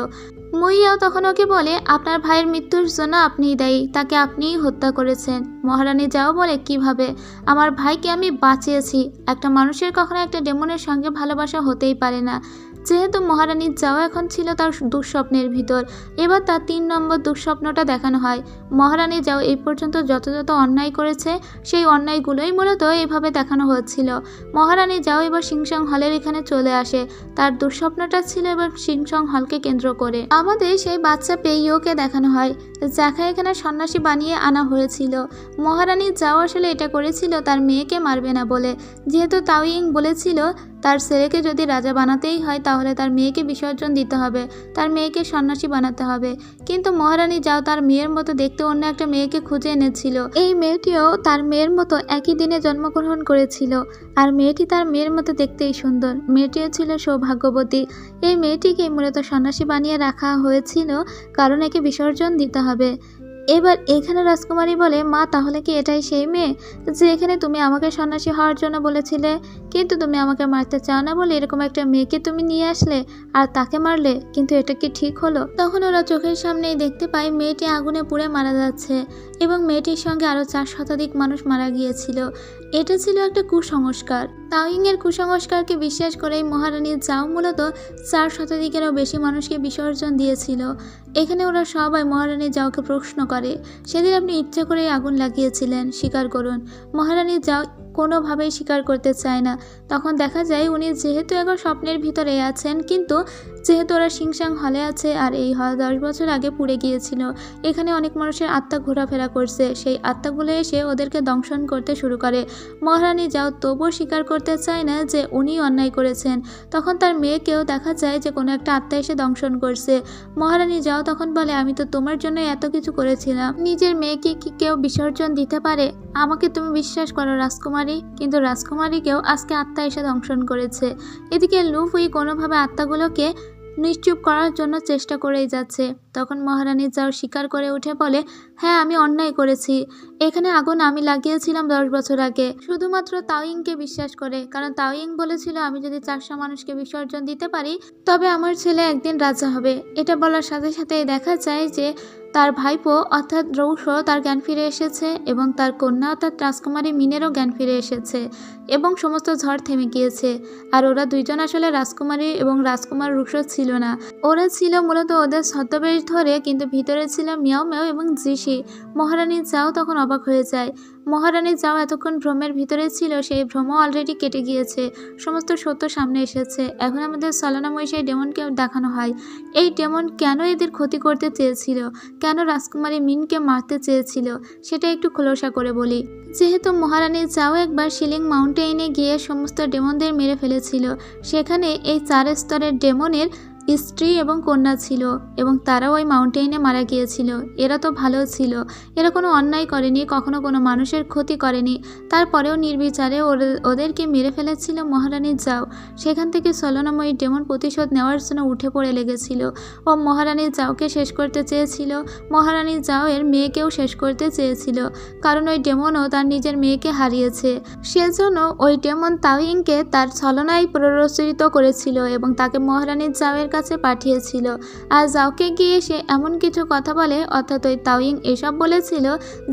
মুইয়াও তখন ওকে বলে, আপনার ভাইয়ের মৃত্যুর জন্য আপনিই দায়ী, তাকে আপনিই হত্যা করেছেন। মহারানী যাও বলে, কিভাবে? আমার ভাইকে আমি বাঁচিয়েছি। একটা মানুষের কখনো একটা ডেমনের সঙ্গে ভালোবাসা হতেই পারে না। যেহেতু মহারানী যাও এখন ছিল তার দুঃস্বপ্নের ভিতর, এবার তার 3 নম্বর দুঃস্বপ্নটা দেখানো হয়। মহারানী যাও এই পর্যন্ত যত অন্যায় করেছে সেই অন্যায়গুলোই মূলত এইভাবে দেখানো হচ্ছিল। মহারানী যাও এবার সিংসং হলের এখানে চলে আসে। তার দুঃস্বপ্নটা ছিল এবার সিংসং হলকে কেন্দ্র করে। আমাদের সেই বাচ্চা পেইওকে দেখানো হয়, যাকে এখানে সন্ন্যাসী বানিয়ে আনা হয়েছিল। মহারানী যাও আসলে এটা করেছিল তার মেয়েকে মারবে না বলে, যেহেতু তাওয়িং বলেছিল তার ছেলেকে যদি রাজা বানাতেই হয় তাহলে তার মেয়েকে বিসর্জন দিতে হবে, তার মেয়েকে সন্ন্যাসী বানাতে হবে। কিন্তু মহারানী যাও তার মেয়ের মতো দেখতে অন্য একটা মেয়েকে খুঁজে এনেছিল। এই মেয়েটিও তার মেয়ের মতো একই দিনে জন্মগ্রহণ করেছিল, আর মেয়েটি তার মেয়ের মতো দেখতেই সুন্দর। মেয়েটিও ছিল সৌভাগ্যবতী। এই মেয়েটিকে মূলত সন্ন্যাসী বানিয়ে রাখা হয়েছিল কারণ একে বিসর্জন দিতে হবে। এবার এখানে রাজকুমারী বলে, মা তাহলে কি এটাই সেই মেয়ে যে এখানে তুমি আমাকে সন্ন্যাসী হওয়ার জন্য বলেছিলে, কিন্তু তুমি আমাকে মারতে চাও না বলে এরকম একটা মেয়েকে তুমি নিয়ে আসলে আর তাকে মারলে, কিন্তু এটা কি ঠিক হলো? তখন ওরা চোখের সামনেই দেখতে পায় মেয়েটি আগুনে পুড়ে মারা যাচ্ছে এবং মেয়েটির সঙ্গে আরো 4 শতাধিক মানুষ মারা গিয়েছিল। এটা ছিল একটা কুসংস্কার। তাওয়িং এর কুসংস্কারকে বিশ্বাস করেই মহারানী জাও মূলত 4 শতাধিকেরও বেশি মানুষকে বিসর্জন দিয়েছিল। এখানে ওরা সবাই মহারানী জাওকে প্রশ্ন করে, সেদিন আপনি ইচ্ছে করেই আগুন লাগিয়েছিলেন, স্বীকার করুন। মহারানী জাও কোনোভাবেই স্বীকার করতে চায় না। তখন দেখা যায় উনি যেহেতু এখন স্বপ্নের ভিতরে আছেন, কিন্তু যেহেতু ওরা সিংসাং হলে আছে আর এই হল 10 বছর আগে পুড়ে গিয়েছিল, এখানে অনেক মানুষের আত্মা ঘোরাফেরা করছে, সেই আত্মাগুলো এসে ওদেরকে দংশন করতে শুরু করে। মহারানী যাও তবুও স্বীকার করতে চায় না যে উনি অন্যায় করেছেন। তখন তার মেয়েকেও দেখা যায় যে কোনো একটা আত্মা এসে দংশন করছে। মহারানী যাও তখন বলে, আমি তো তোমার জন্য এত কিছু করেছিলাম, নিজের মেয়েকে কি কেউ বিসর্জন দিতে পারে? আমাকে তুমি বিশ্বাস করো রাজকুমারী, কিন্তু রাজকুমারীকেও আজকে আত্মা এসে দংশন করেছে। এদিকে লুফুই কোনোভাবে আত্মাগুলোকে নিশ্চুপ করার জন্য চেষ্টা করেই যাচ্ছে। তখন মহারানী যাও স্বীকার করে উঠে বলে, হ্যাঁ আমি অন্যায় করেছি, এখানে আগুন আমি লাগিয়েছিলাম 10 বছর আগে, শুধুমাত্র তাওয়িংকে বিশ্বাস করে, কারণ তাওয়িং বলেছিল আমি যদি 400 মানুষকে বিসর্জন দিতে পারি তবে আমার ছেলে একদিন রাজা হবে। এটা বলার সাথে সাথেই দেখা যায় যে তার ভাইপো অর্থাৎ রৌশো তার জ্ঞান ফিরে এসেছে এবং তার কন্যা অর্থাৎ রাজকুমারী মিনেরও জ্ঞান ফিরে এসেছে এবং সমস্ত ঝড় থেমে গিয়েছে। আর ওরা দুইজন আসলে রাজকুমারী এবং রাজকুমার রুশো ছিল না, ওরা ছিল মূলত ওদের ছদ্মবেশ ধরে, কিন্তু ভিতরে ছিল মিয়াও মিয়াও এবং জিসি। মহারানী যাও তখন অবাক হয়ে যায়। মহারানী যাও এতক্ষণ ভ্রমের ভিতরে ছিল, সেই ভ্রম অলরেডি কেটে গিয়েছে, সমস্ত সত্য সামনে এসেছে। এখন আমাদের ছলনাময়ী সেই ডেমনকে দেখানো হয়। এই ডেমন কেন এদের ক্ষতি করতে চেয়েছিল, কেন রাজকুমারী মিনকে মারতে চেয়েছিল, সেটা একটু খোলসা করে বলি। যেহেতু মহারানী যাও একবার শিলিং মাউন্টেইনে গিয়ে সমস্ত ডেমনদের মেরে ফেলেছিল, সেখানে এই 4 স্তরের ডেমনের স্ত্রী এবং কন্যা ছিল এবং তারাও ওই মাউন্টেইনে মারা গিয়েছিল। এরা তো ভালো ছিল, এরা কোনো অন্যায় করেনি, কখনো কোনো মানুষের ক্ষতি করেনি, তারপরেও নির্বিচারে ওদেরকে মেরে ফেলেছিল মহারানী যাও। সেখান থেকে ছলনাময়ী ডেমন প্রতিশোধ নেওয়ার জন্য উঠে পড়ে লেগেছিল ও মহারানী যাওকে শেষ করতে চেয়েছিল। মহারানী যাও এর মেয়েকেও শেষ করতে চেয়েছিল, কারণ ওই ডেমনও তার নিজের মেয়েকে হারিয়েছে। সেজন্য ওই ডেমন তাওয়িংকে তার ছলনায় প্ররোচিত করেছিল এবং তাকে মহারানী যাওয়ের কাছে পাঠিয়েছিল। আর যাওকে গিয়ে সে এমন কিছু কথা বলে, অর্থাৎ ওই তাওয়িং এসব বলেছিল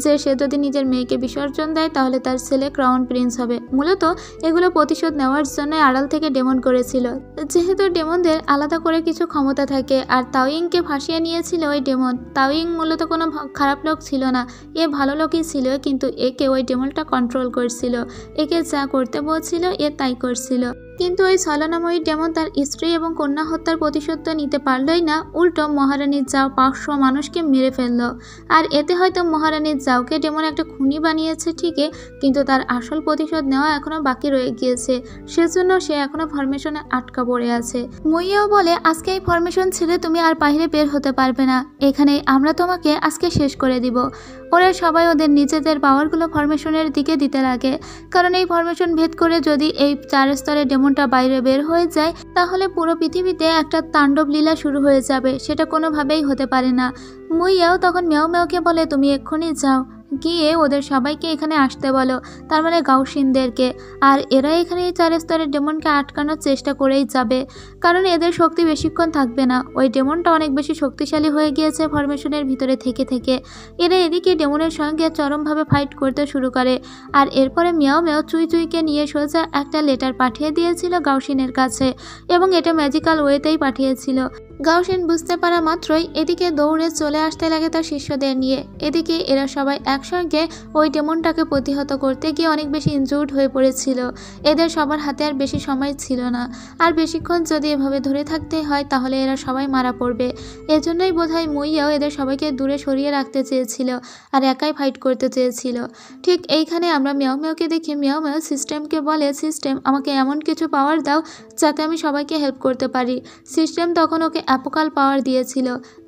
যে সে যদি নিজের মেয়েকে বিসর্জন দেয় তাহলে তার ছেলে ক্রাউন প্রিন্স হবে। মূলত এগুলো প্রতিশোধ নেওয়ার জন্য আড়াল থেকে ডেমন করেছিল। যেহেতু ডেমনদের আলাদা করে কিছু ক্ষমতা থাকে, আর তাওয়িংকে ফাঁসিয়ে নিয়েছিল ওই ডেমন। তাওয়িং মূলত কোনো খারাপ লোক ছিল না, এ ভালো লোকই ছিল, কিন্তু একে ওই ডেমনটা কন্ট্রোল করছিল, একে যা করতে বলছিল এ তাই করছিল। কিন্তু ওই ছলনাময়ী ডেমন তার স্ত্রী এবং কন্যা হত্যার প্রতিশোধ তো নিতে পারলই না, উল্টো মহারানী যাও 500 মানুষকে মেরে ফেলল। আর এতে হয়তো মহারানী যাওকে ডেমন একটা খুনি বানিয়েছে ঠিকই, কিন্তু তার আসল প্রতিশোধ নেওয়া এখনো বাকি রয়ে গিয়েছে, সেজন্য সে এখনো ফরমেশনে আটকা পড়ে আছে। মুইয়াও বলে, আজকে এই ফরমেশন ছেড়ে তুমি আর বাইরে বের হতে পারবে না, এখানেই আমরা তোমাকে আজকে শেষ করে দিব। ওরা সবাই ওদের নিজেদের পাওয়ারগুলো ফরমেশনের দিকে দিতে লাগে, কারণ এই ফরমেশন ভেদ করে যদি এই 4 স্তরের ডেমনটা বাইরে বের হয়ে যায় তাহলে পুরো পৃথিবীতে একটা তাণ্ডব লীলা শুরু হয়ে যাবে, সেটা কোনোভাবেই হতে পারে না। মুইয়াও তখন মিয়াও মিয়াওকে বলে, তুমি এক্ষুনি যাও, গিয়ে ওদের সবাইকে এখানে আসতে বলো, তার মানে গাউসিনদেরকে। আর এরা এখানে এই 4 স্তরের ডেমনকে আটকানোর চেষ্টা করেই যাবে, কারণ এদের শক্তি বেশিক্ষণ থাকবে না, ওই ডেমনটা অনেক বেশি শক্তিশালী হয়ে গিয়েছে ফরমেশনের ভিতরে থেকে থেকে। এরা এদিকে ডেমনের সঙ্গে চরমভাবে ফাইট করতে শুরু করে। আর এরপরে মিয়াও মিয়াও চুই চুইকে নিয়ে সোজা একটা লেটার পাঠিয়ে দিয়েছিল গাউসিনের কাছে, এবং এটা ম্যাজিক্যাল ওয়েতেই পাঠিয়েছিল। গাউসিন বুঝতে পারা মাত্রই এদিকে দৌড়ে চলে আসতে লাগে তার শিষ্যদের নিয়ে। এদিকে এরা সবাই একসঙ্গে ওই ডেমনটাকে প্রতিহত করতে গিয়ে অনেক বেশি ইনজুর্ড হয়ে পড়েছিল। এদের সবার হাতে আর বেশি সময় ছিল না, আর বেশিক্ষণ যদি এভাবে ধরে থাকতে হয় তাহলে এরা সবাই মারা পড়বে। এজন্যই বোধহয় মুইয়াও এদের সবাইকে দূরে সরিয়ে রাখতে চেয়েছিল আর একাই ফাইট করতে চেয়েছিল। ঠিক এইখানে আমরা মিয়াও মিয়াওকে দেখি। মিয়াও মিয়াও সিস্টেমকে বলে, সিস্টেম আমাকে এমন কিছু পাওয়ার দাও যাতে আমি সবাইকে হেল্প করতে পারি। সিস্টেম তখন ওকে অ্যাপোকাল পাওয়ার দিয়েছিল,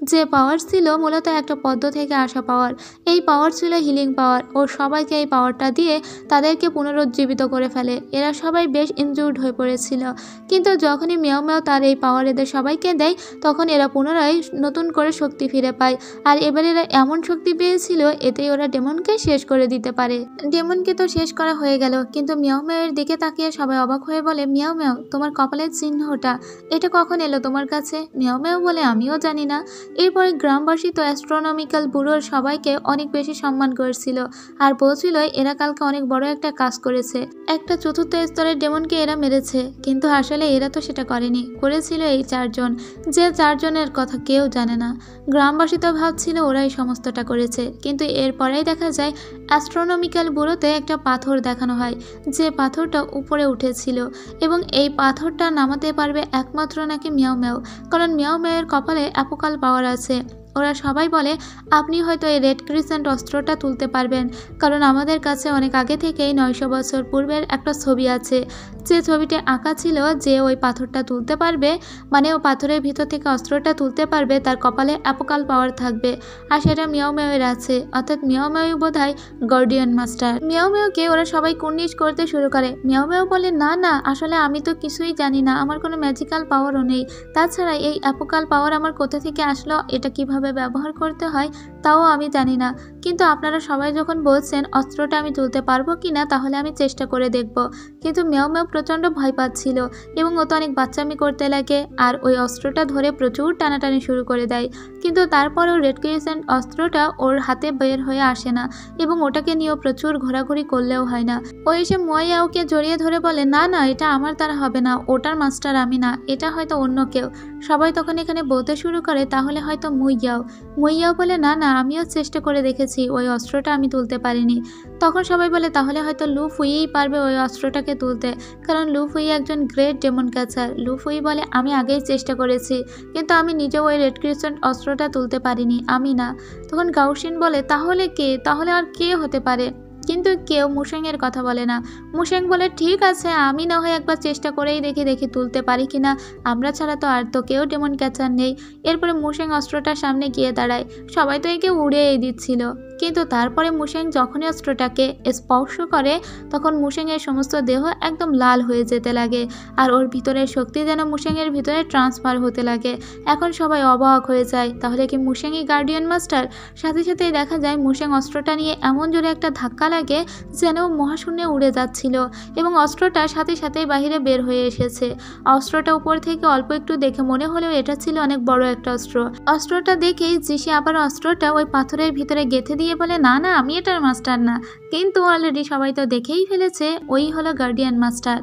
যে পাওয়ার ছিল মূলত একটা পদ্ম থেকে আসা পাওয়ার। এই পাওয়ার ছিল হিলিং পাওয়ার। ও সবাইকে এই পাওয়ারটা দিয়ে তাদেরকে পুনরুজ্জীবিত করে ফেলে। এরা সবাই বেশ ইনজুর্ড হয়ে পড়েছিল, কিন্তু যখনই মিয়াও মিয়াও তার এই পাওয়ার এদের সবাইকে দেয় তখন এরা পুনরায় নতুন করে শক্তি ফিরে পায়। আর এবার এরা এমন শক্তি পেয়েছিল এতেই ওরা ডেমনকে শেষ করে দিতে পারে। ডেমনকে তো শেষ করা হয়ে গেল, কিন্তু মিয়াও মিয়াওয়ের দিকে তাকিয়ে সবাই অবাক হয়ে বলে, মিয়াও মিয়াও তোমার কপালের চিহ্নটা এটা কখন এলো তোমার কাছে? মিয়াও মিয়াও বলে, আমিও জানি না। এরপরে গ্রামবাসী তো অ্যাস্ট্রোনমিক্যাল ব্যুরোর সবাইকে অনেক বেশি সম্মান করেছিল আর বলছিল এরা কালকে অনেক বড় একটা কাজ করেছে, একটা চতুর্থ স্তরের ডেমনকে এরা মেরেছে। কিন্তু আসলে এরা তো সেটা করেনি, করেছিল এই চারজন, যে চারজনের কথা কেউ জানে না। গ্রামবাসী তো ভাবছিল ওরাই সমস্তটা করেছে, কিন্তু এরপরেই দেখা যায় অ্যাস্ট্রোনমিক্যাল ব্যুরোতে একটা পাথর দেখানো হয়, যে পাথরটা উপরে উঠেছিল এবং এই পাথরটা নামাতে পারবে একমাত্র নাকি মিয়াও মিয়াও, কারণ মিয়াও মিয়াওয়ের কপালে অ্যাপোকাল পাওয়ার আছে। ওরা সবাই বলে আপনি হয়তো এই রেড ক্রিসেন্ট অস্ত্রটা তুলতে পারবেন, কারণ আমাদের কাছে অনেক আগে থেকেই 900 বছর পূর্বের একটা ছবি আছে, যে ছবিতে আঁকা ছিল যে ওই পাথরটা তুলতে পারবে, মানে ও পাথরের ভিতর থেকে অস্ত্রটা তুলতে পারবে, তার কপালে অ্যাপোকাল পাওয়ার থাকবে। আর সেটা মিয়াও মিয়াওয়ের আছে, অর্থাৎ মিয়াও মিয়াও বোধহয় গার্ডিয়ান মাস্টার। মিয়াও মিয়াওকে ওরা সবাই কুর্নিশ করতে শুরু করে। মিয়াও মিয়াও বলে, না না, আসলে আমি তো কিছুই জানি না, আমার কোনো ম্যাজিক্যাল পাওয়ারও নেই। তাছাড়া এই অ্যাপোকাল পাওয়ার আমার কোথা থেকে আসলো, এটা কিভাবে ব্যবহার করতে হয় তাও আমি জানি না। কিন্তু আপনারা সবাই যখন বলছেন অস্ত্রটা আমি তুলতে পারবো কিনা, তাহলে আমি চেষ্টা করে দেখব। কিন্তু মিয়াও মিয়াও প্রচণ্ড ভয় পাচ্ছিল এবং ও তো অনেক বাচ্চামি করতে লাগে আর ওই অস্ত্রটা ধরে প্রচুর টানাটানি শুরু করে দেয়। কিন্তু তারপরেও রেড ক্রিসেন্ট অস্ত্রটা ওর হাতে বের হয়ে আসে না এবং ওটাকে নিয়েও প্রচুর ঘোরাঘুরি করলেও হয় না। ও এসে মুইয়াওকে জড়িয়ে ধরে বলে, না না, এটা আমার দ্বারা হবে না, ওটার মাস্টার আমি না, এটা হয়তো অন্য কেউ। সবাই তখন এখানে বলতে শুরু করে তাহলে হয়তো মুইয়াও। মুইয়াও বলে, না না, আমিও চেষ্টা করে দেখেছি, ওই অস্ত্রটা আমি তুলতে পারিনি। তখন সবাই বলে তাহলে হয়তো লু ফুইই পারবে ওই অস্ত্রটাকে তুলতে, কারণ লু ফুই একজন গ্রেট ডেমন ক্যাচার। লু ফুই বলে, আমি আগেই চেষ্টা করেছি, কিন্তু আমি নিজেও ওই রেড ক্রিসেন্ট অস্ত্রটা তুলতে পারিনি, আমি না। তখন গাউসিন বলে, তাহলে কে, তাহলে আর কে হতে পারে? কিন্তু কেউ মুশেংয়ের কথা বলে না। মুশেং বলে, ঠিক আছে, আমি না হয় একবার চেষ্টা করেই দেখি তুলতে পারি কিনা, আমরা ছাড়া তো আর তো কেউ ডেমন ক্যাচার নেই। এরপরে মুশেং অস্ত্রটার সামনে গিয়ে দাঁড়ায়। সবাই তো একে উড়িয়ে দিচ্ছিল, কিন্তু তারপরে মুশেং যখনই অস্ত্রটাকে স্পর্শ করে তখন মুশেংয়ের সমস্ত দেহ একদম লাল হয়ে যেতে লাগে আর ওর ভিতরের শক্তি যেন মুশেংয়ের ভিতরে ট্রান্সফার হতে লাগে। এখন সবাই অবাক হয়ে যায়, তাহলে কি মুশেংই গার্ডিয়ান মাস্টার? সাথে সাথেই দেখা যায় মুশেং অস্ত্রটা নিয়ে এমন জোরে একটা ধাক্কা লাগে যেন মহাশূন্যে উড়ে যাচ্ছিল এবং অস্ত্রটা সাথে সাথেই বাহিরে বের হয়ে এসেছে। অস্ত্রটা উপর থেকে অল্প একটু দেখে মনে হলেও এটা ছিল অনেক বড় একটা অস্ত্র। অস্ত্রটা দেখেই জিসি আবার অস্ত্রটা ওই পাথরের ভিতরে গেঁথে দিয়ে বলে, না না, আমি এটার মাস্টার না। কিন্তু অলরেডি সবাই তো দেখেই ফেলেছে ওই হলো গার্ডিয়ান মাস্টার।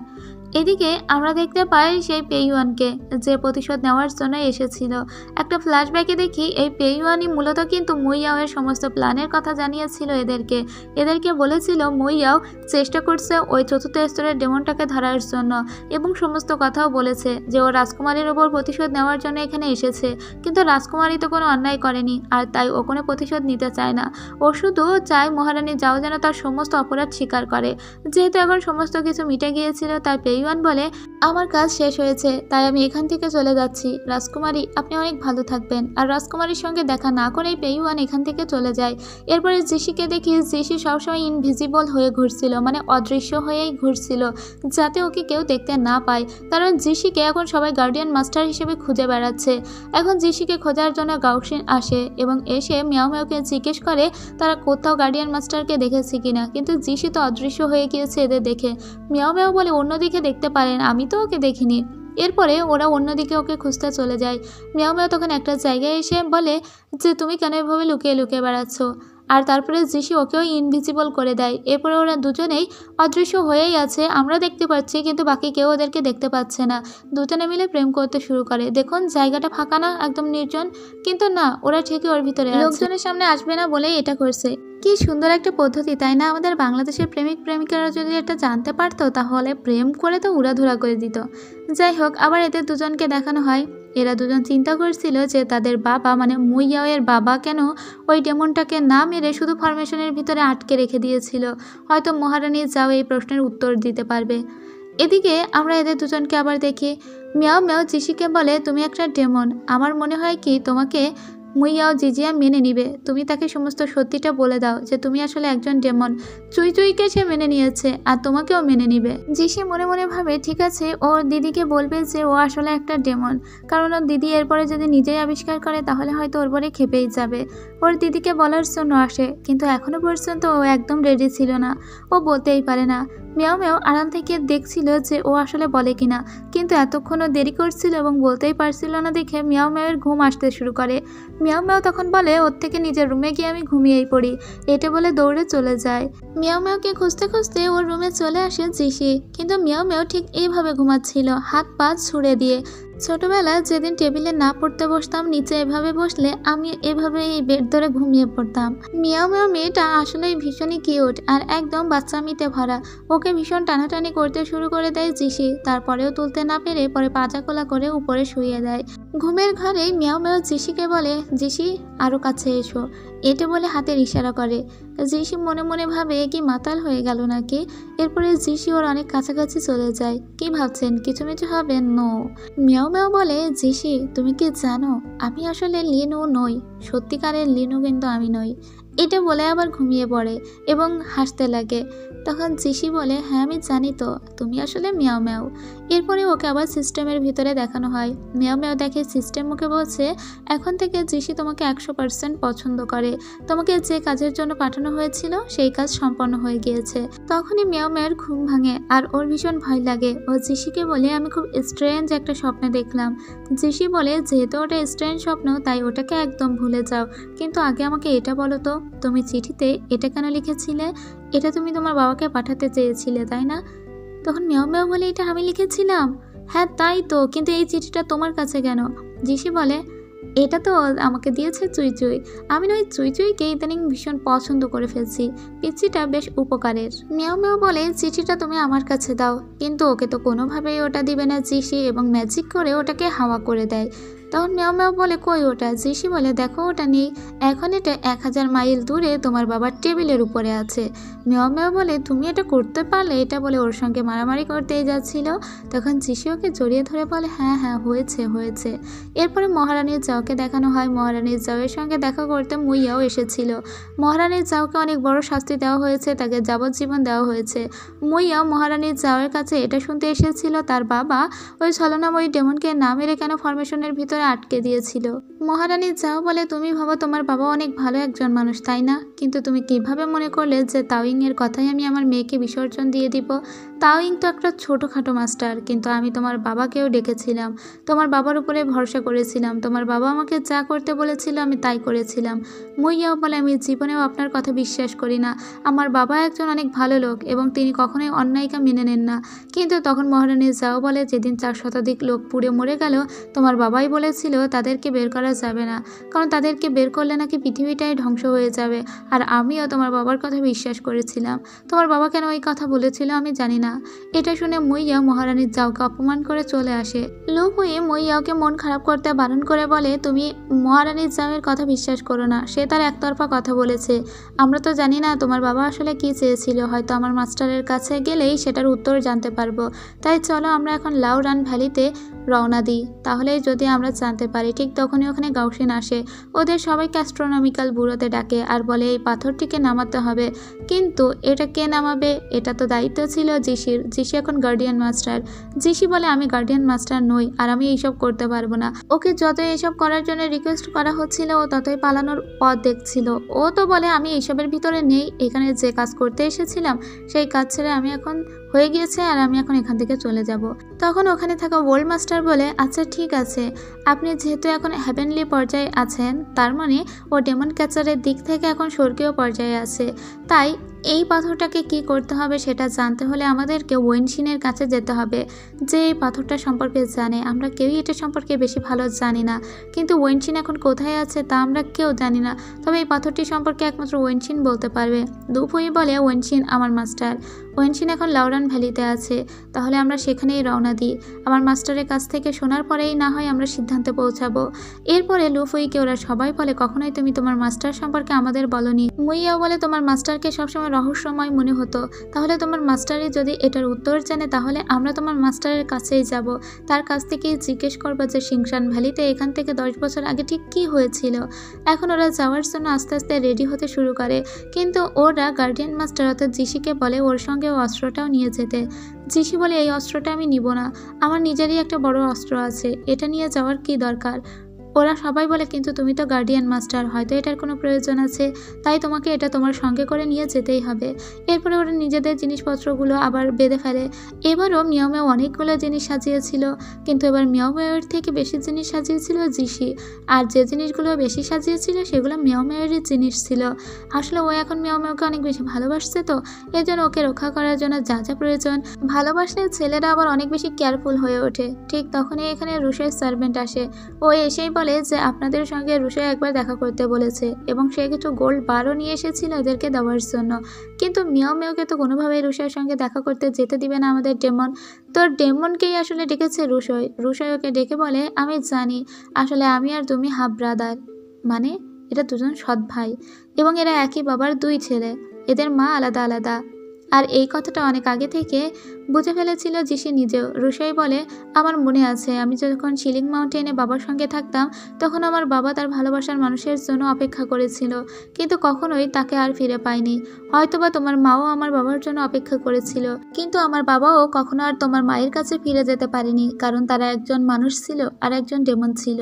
এদিকে আমরা দেখতে পাই সেই পেইওয়ানকে, যে প্রতিশোধ নেওয়ার জন্য এসেছিল। একটা ফ্ল্যাশব্যাকে দেখি এই পেইওয়ানই মূলত কিন্তু মুইয়াওয়ের সমস্ত প্ল্যানের কথা জানিয়েছিল এদেরকে বলেছিল মুইয়াও চেষ্টা করছে ওই চতুর্থ স্তরের ডেমনটাকে ধরার জন্য এবং সমস্ত কথাও বলেছে যে ও রাজকুমারীর ওপর প্রতিশোধ নেওয়ার জন্য এখানে এসেছে। কিন্তু রাজকুমারী তো কোনো অন্যায় করেনি আর তাই ও কোনো প্রতিশোধ নিতে চায় না। ও শুধু চায় মহারানী যাও যেন তার সমস্ত অপরাধ স্বীকার করে। যেহেতু এখন সমস্ত কিছু মিটে গিয়েছিল তাই পেইওয়ান বলে, আমার কাজ শেষ হয়েছে তাই আমি এখান থেকে চলে যাচ্ছি। রাজকুমারী, আপনি অনেক ভালো থাকবেন। আর রাজকুমারীর সঙ্গে দেখা না করেই পেইওয়ান এখান থেকে চলে যায়। এরপরে জিসিকে দেখি জিসি সবসময় ইনভিজিবল হয়ে ঘুরছিল, মানে অদৃশ্য হয়েই ঘুরছিল, যাতে ওকে কেউ দেখতে না পায়, কারণ জিসিকে এখন সবাই গার্ডিয়ান মাস্টার হিসেবে খুঁজে বেড়াচ্ছে। এখন জিসিকে খোঁজার জন্য গাউসিন আসে এবং এসে মিয়াও মিয়াওকে জিজ্ঞেস করে তারা কোথাও গার্ডিয়ান মাস্টারকে দেখেছে কিনা, কিন্তু জিসি তো অদৃশ্য হয়ে গিয়েছে এদের দেখে। মিয়াও মিয়াও বলে, অন্যদিকে দেখতে পারেন, আমি তো ওকে দেখিনি। এরপরে ওরা অন্যদিকে ওকে খুঁজতে চলে যায়। মিয়াও মিয়াও তখন একটা জায়গায় এসে বলে যে তুমি কেন এভাবে লুকিয়ে লুকিয়ে বেড়াচ্ছ, আর তারপরে জিসি ওকেও ইনভিজিবল করে দেয়। এরপরে ওরা দুজনেই অদৃশ্য হয়েই আছে, আমরা দেখতে পাচ্ছি কিন্তু বাকি কেউ ওদেরকে দেখতে পাচ্ছে না। দুজনে মিলে প্রেম করতে শুরু করে। দেখুন জায়গাটা ফাঁকা না, একদম নির্জন, কিন্তু না, ওরা ঠিকই ওর ভিতরে লোকজনের সামনে আসবে না বলেই এটা করছে। কি সুন্দর একটা পদ্ধতি, তাই না? আমাদের বাংলাদেশের প্রেমিক প্রেমিকারা যদি এটা জানতে পারতো তাহলে প্রেম করে তো উড়াধুরা করে দিত। যাই হোক, আবার এদের দুজনকে দেখানো হয়। এরা দুজন চিন্তা করছিল যে তাদের বাবা মানে মুইয়াওয়ের বাবা কেন ওই ডেমনটাকে না মেরে শুধু ফরমেশনের ভিতরে আটকে রেখে দিয়েছিল। হয়তো মহারানী যাও এই প্রশ্নের উত্তর দিতে পারবে। এদিকে আমরা এদের দুজনকে আবার দেখি। মিয়াও মিয়াও জিশিকে বলে, তুমি একটা ডেমন, আমার মনে হয় কি তোমাকে মুইয়াও জিজিয়া মেনে নিবে। তুমি তাকে সমস্ত সত্যিটা বলে দাও যে তুমি আসলে একজন ডেমন। চুই চুইকে সে মেনে নিয়েছে আর তোমাকেও মেনে নিবে। জিশি মনে মনে ভাবে ঠিক আছে, ওর দিদিকে বলবে যে ও আসলে একটা ডেমন, কারণ ওর দিদি এরপরে যদি নিজেই আবিষ্কার করে তাহলে হয়তো ওর পরে খেপেই যাবে। ওর দিদিকে বলার জন্য আসে, কিন্তু এখনো পর্যন্ত ও একদম রেডি ছিল না, ও বলতেই পারে না। মিয়াও মিয়াও আড়াল থেকে দেখছিল যে ও আসলে বলে কিনা, কিন্তু এতক্ষণও দেরি করছিল এবং বলতেই পারছিল না দেখে মিয়াও মিয়াওয়ের ঘুম আসতে শুরু করে। মিয়াও মিয়াও তখন বলে, ওর থেকে নিজের রুমে গিয়ে আমি ঘুমিয়েই পড়ি। এটা বলে দৌড়ে চলে যায়। মিয়াও মিয়াওকে খুঁজতে খুঁজতে ওর রুমে চলে আসে জিশি, কিন্তু মিয়াও মিয়াও ঠিক এইভাবে ঘুমাচ্ছিল, হাত পা ছুঁড়ে দিয়ে। ছোটবেলায় যেদিন টেবিলে না পড়তে বসতাম, নিচে এভাবে বসলে আমি এভাবে এই বেড ধরে ঘুমিয়ে পড়তাম। মিয়াও মিয়াও মেয়েটা আসলেই ভীষণই কিউট আর একদম বাচ্চামিতে ভরা। ওকে ভীষণ টানাটানি করতে শুরু করে দেয় জিশি, তারপরেও তুলতে না পেরে পরে পাজা কোলা করে উপরে শুইয়ে দেয়। ঘুমের ঘরেই মিয়াও মিয়াও জিশিকে বলে, জিশি আরও কাছে এসো, এটা বলে হাতের ইশারা করে। জিশি মনে মনে ভাবে কি মাতাল হয়ে গেল নাকি। এরপরে জিশি ওর অনেক কাছাকাছি চলে যায়। কি ভাবছেন, কিছু মিছু হবে? নো। মিয়াও মিয়াও বলে, জিশি তুমি কি জানো আমি আসলে লিনু নই, সত্যিকারের লিনু কিন্তু আমি নই। এটা বলে আবার ঘুমিয়ে পড়ে এবং হাসতে লাগে। তখন জিশি বলে, হ্যাঁ আমি জানি তো, তুমি আসলে মিয়াও মিয়াও। এরপরে ওকে আবার সিস্টেমের ভিতরে দেখানো হয়। মিয়াও মিয়াও দেখে সিস্টেম ওকে বলছে, এখন থেকে জিশি তোমাকে 100% পছন্দ করে। তোমাকে যে কাজের জন্য পাঠানো হয়েছিল সেই কাজ সম্পন্ন হয়ে গিয়েছে। তখনই মিয়াও মিয়াওর ঘুম ভাঙে আর ওর ভীষণ ভয় লাগে। ও জিশিকে বলে, আমি খুব স্ট্রেঞ্জ একটা স্বপ্নে দেখলাম। জিশি বলে, যেহেতু ওটা স্ট্রেঞ্জ স্বপ্ন তাই ওটাকে একদম ভুলে যাও, কিন্তু আগে আমাকে এটা বলো তো, তুমি চিঠিতে এটা কেন লিখেছিলে? এটা তুমি তোমার বাবাকে পাঠাতে চেয়েছিলে তাই না? তখন মিয়াও মিয়াও বলে, এটা আমি লিখেছিলাম। হ্যাঁ তাই তো, কিন্তু এই চিঠিটা তোমার কাছে কেন? জিশি বলে, এটা তো আমাকে দিয়েছে চুই চুই। আমি না ওই চুই চুইকে ইদানিং ভীষণ পছন্দ করে ফেলছি, পিচ্চিটা বেশ উপকারের। মিয়াও মিয়াও বলে, চিঠিটা তুমি আমার কাছে দাও, কিন্তু ওকে তো কোনোভাবেই ওটা দিবে না জিশি, এবং ম্যাজিক করে ওটাকে হাওয়া করে দেয়। তখন মিয়াও মিয়াও বলে, কই ওটা? জিশি বলে, দেখো ওটা নেই, এখন এটা 1000 মাইল দূরে তোমার বাবার টেবিলের উপরে আছে। মিয়াও মিয়াও বলে, তুমি এটা করতে পারলে? এটা বলে ওর সঙ্গে মারামারি করতেই যাচ্ছিল। তখন জিশি ওকে জড়িয়ে ধরে বলে, হ্যাঁ হ্যাঁ হয়েছে হয়েছে। এরপরে মহারানীর জাওকে দেখানো হয়। মহারানীর জাওয়ের সঙ্গে দেখা করতে মুইয়াও এসেছিল। মহারানীর জাওকে অনেক বড় শাস্তি দেওয়া হয়েছে, তাকে যাবজ্জীবন দেওয়া হয়েছে। মুইয়াও মহারানীর জাওয়ের কাছে এটা শুনতে এসেছিল তার বাবা ওই ছলনাময়ী ডেমনকে না মেরে কেন ফরমেশনের ভিতরে আটকে দিয়েছিল। মহারানী যাও বলে, তুমি ভাবো তোমার বাবা অনেক ভালো একজন মানুষ তাই না, কিন্তু তুমি কিভাবে মনে করলে যে তাওয়িং এর কথাই আমি আমার মেয়েকে বিসর্জন দিয়ে দিব? তাওয়িং তো একটা ছোটোখাটো মাস্টার, কিন্তু আমি তোমার বাবাকেও ডেকেছিলাম, তোমার বাবার উপরে ভরসা করেছিলাম, তোমার বাবা আমাকে যা করতে বলেছিল আমি তাই করেছিলাম। মুইয়াও বলে, আমি জীবনেও আপনার কথা বিশ্বাস করি না, আমার বাবা একজন অনেক ভালো লোক এবং তিনি কখনোই অন্যায়কে মেনে নেন না। কিন্তু তখন মহারানী যাও বলে, যেদিন 4 শতাধিক লোক পুড়ে মরে গেল তোমার বাবাই বলেছিল তাদেরকে বের করা যাবে না, কারণ তাদেরকে বের করলে নাকি পৃথিবীটাই ধ্বংস হয়ে যাবে। আর আমিও তোমার বাবার কথা বিশ্বাস করেছিলাম। তোমার বাবা কেন ওই কথা বলেছিল আমি জানি না। এটা শুনে মুইয়াও মহারানীর জাওকে অপমান করে চলে আসে। লুপুই মুইয়াওকে মন খারাপ করতে বারণ করে বলে, তুমি মহারানীর জাওয়ের কথা বিশ্বাস করো না, সে তার একতরফা কথা বলেছে। আমরা তো জানি না তোমার বাবা আসলে কি চেয়েছিল, হয়তো আমার মাস্টারের কাছে গেলেই সেটার উত্তর জানতে পারবো। তাই চলো আমরা এখন লাউরান ভ্যালিতে রওনা দিই, তাহলেই যদি আমরা জানতে পারি। ঠিক তখনই ওখানে গাউসিন আসে, ওদের সবাইকে অ্যাস্ট্রোনমিক্যাল ব্যুরোতে ডাকে আর বলে এই পাথরটিকে নামাতে হবে। কিন্তু এটা কে নামাবে? এটা তো দায়িত্ব ছিল জিশির। জিশি এখন গার্ডিয়ান মাস্টার। জিশি বলে, আমি গার্ডিয়ান মাস্টার নই আর আমি এইসব করতে পারবো না। ওকে যতই এইসব করার জন্য রিকোয়েস্ট করা হচ্ছিল ও ততই পালানোর পথ দেখছিল। ও তো বলে, আমি এইসবের ভিতরে নেই, এখানে যে কাজ করতে এসেছিলাম সেই কাজ ছেড়ে আমি এখন হয়ে গিয়েছে আর আমি এখন এখান থেকে চলে যাব। তখন ওখানে থাকা ওয়ার্ল্ড মাস্টার বলে, আচ্ছা ঠিক আছে, আপনি যেহেতু এখন হেভেনলি পর্যায়ে আছেন তার মানে ও ডেমন ক্যাচারের দিক থেকে এখন স্বর্গীয় পর্যায়ে আছে, তাই এই পাথরটাকে কি করতে হবে সেটা জানতে হলে আমাদেরকে ওয়েনশিনের কাছে যেতে হবে, যে এই পাথরটা সম্পর্কে জানে। আমরা কেউই এটা সম্পর্কে বেশি ভালো জানি না, কিন্তু ওয়েনশিন এখন কোথায় আছে তা আমরা কেউ জানি না। তবে এই পাথরটি সম্পর্কে একমাত্র ওয়েনশিন বলতে পারবে। দুপুই বলে, ওয়েনশিন আমার মাস্টার। ওয়েনশিন এখন লাউরান ভ্যালিতে আছে, তাহলে আমরা সেখানেই রওনা দিই। আমার মাস্টারের কাছ থেকে শোনার পরেই না হয় আমরা সিদ্ধান্তে পৌঁছাবো। এরপরে লুফুইকে ওরা সবাই বলে, কখনোই তুমি তোমার মাস্টার সম্পর্কে আমাদের বলনি। মুইয়াও বলে, তোমার মাস্টারকে সবসময় রহস্যময় মনে হতো, তাহলে তোমার মাস্টারই যদি এটার উত্তর জানে তাহলে আমরা তোমার মাস্টারের কাছেই যাব, তার কাছ থেকেই জিজ্ঞেস করবো যে শিংশান ভ্যালিতে এখান থেকে 10 বছর আগে ঠিক কী হয়েছিল। এখন ওরা যাওয়ার জন্য আস্তে আস্তে রেডি হতে শুরু করে, কিন্তু ওরা গার্ডিয়ান মাস্টার অর্থাৎ জিশিকে বলে ওর সঙ্গে ও অস্ত্রটাও নিয়ে যেতে। জিশি বলে, এই অস্ত্রটা আমি নিব না, আমার নিজেরই একটা বড় অস্ত্র আছে, এটা নিয়ে যাওয়ার কি দরকার। ওরা সবাই বলে, কিন্তু তুমি তো গার্ডিয়ান মাস্টার, হয়তো এটার কোনো প্রয়োজন আছে, তাই তোমাকে এটা তোমার সঙ্গে করে নিয়ে যেতেই হবে। এরপরে ওরা নিজেদের জিনিসপত্রগুলো আবার বেঁধে ফেলে। এবারও মিয়াও মিয়াও অনেকগুলো জিনিস সাজিয়েছিল, কিন্তু এবার মিয়াও মিয়াওয়ের থেকে বেশি জিনিস সাজিয়েছিল জিশি, আর যে জিনিসগুলো বেশি সাজিয়েছিল সেগুলো মিয়াও মিয়াওয়েরই জিনিস ছিল। আসলে ও এখন মিয়াও মিয়াওকে অনেক বেশি ভালোবাসছে, তো এর জন্য ওকে রক্ষা করার জন্য যা যা প্রয়োজন, ভালোবাসলে ছেলেরা আবার অনেক বেশি কেয়ারফুল হয়ে ওঠে। ঠিক তখনই এখানে রুশের সার্ভেন্ট আসে। ও এসেই বলে যে আপনাদের সঙ্গে রুশে একবার দেখা করতে বলেছে এবং সে কিছু গোল্ড বারও নিয়ে এসেছিল এদেরকে দেওয়ার জন্য। কিন্তু মিয়াও মিয়াওকে তো কোনোভাবেই রুশের সঙ্গে দেখা করতে যেতে দিবে না আমাদের ডেমন। তো ডেমনকেই আসলে ডেকেছে রুশই। রুশই ওকে ডেকে বলে, আমি জানি আসলে আমি আর তুমি হাফ ব্রাদার, মানে এরা দুজন সৎ ভাই এবং এরা একই বাবার 2 ছেলে, এদের মা আলাদা আলাদা। আর এই কথাটা অনেক আগে থেকে বুঝে ফেলেছিল জিশি নিজেও। রুশাই বলে, আমার মনে আছে আমি যখন শিলিং মাউন্টেনে বাবার সঙ্গে থাকতাম তখন আমার বাবা তার ভালোবাসার মানুষের জন্য অপেক্ষা করেছিল, কিন্তু কখনোই তাকে আর ফিরে পায়নি। হয়তোবা তোমার মাও আমার বাবার জন্য অপেক্ষা করেছিল, কিন্তু আমার বাবাও কখনো আর তোমার মায়ের কাছে ফিরে যেতে পারেনি, কারণ তারা একজন মানুষ ছিল আর একজন ডেমন ছিল।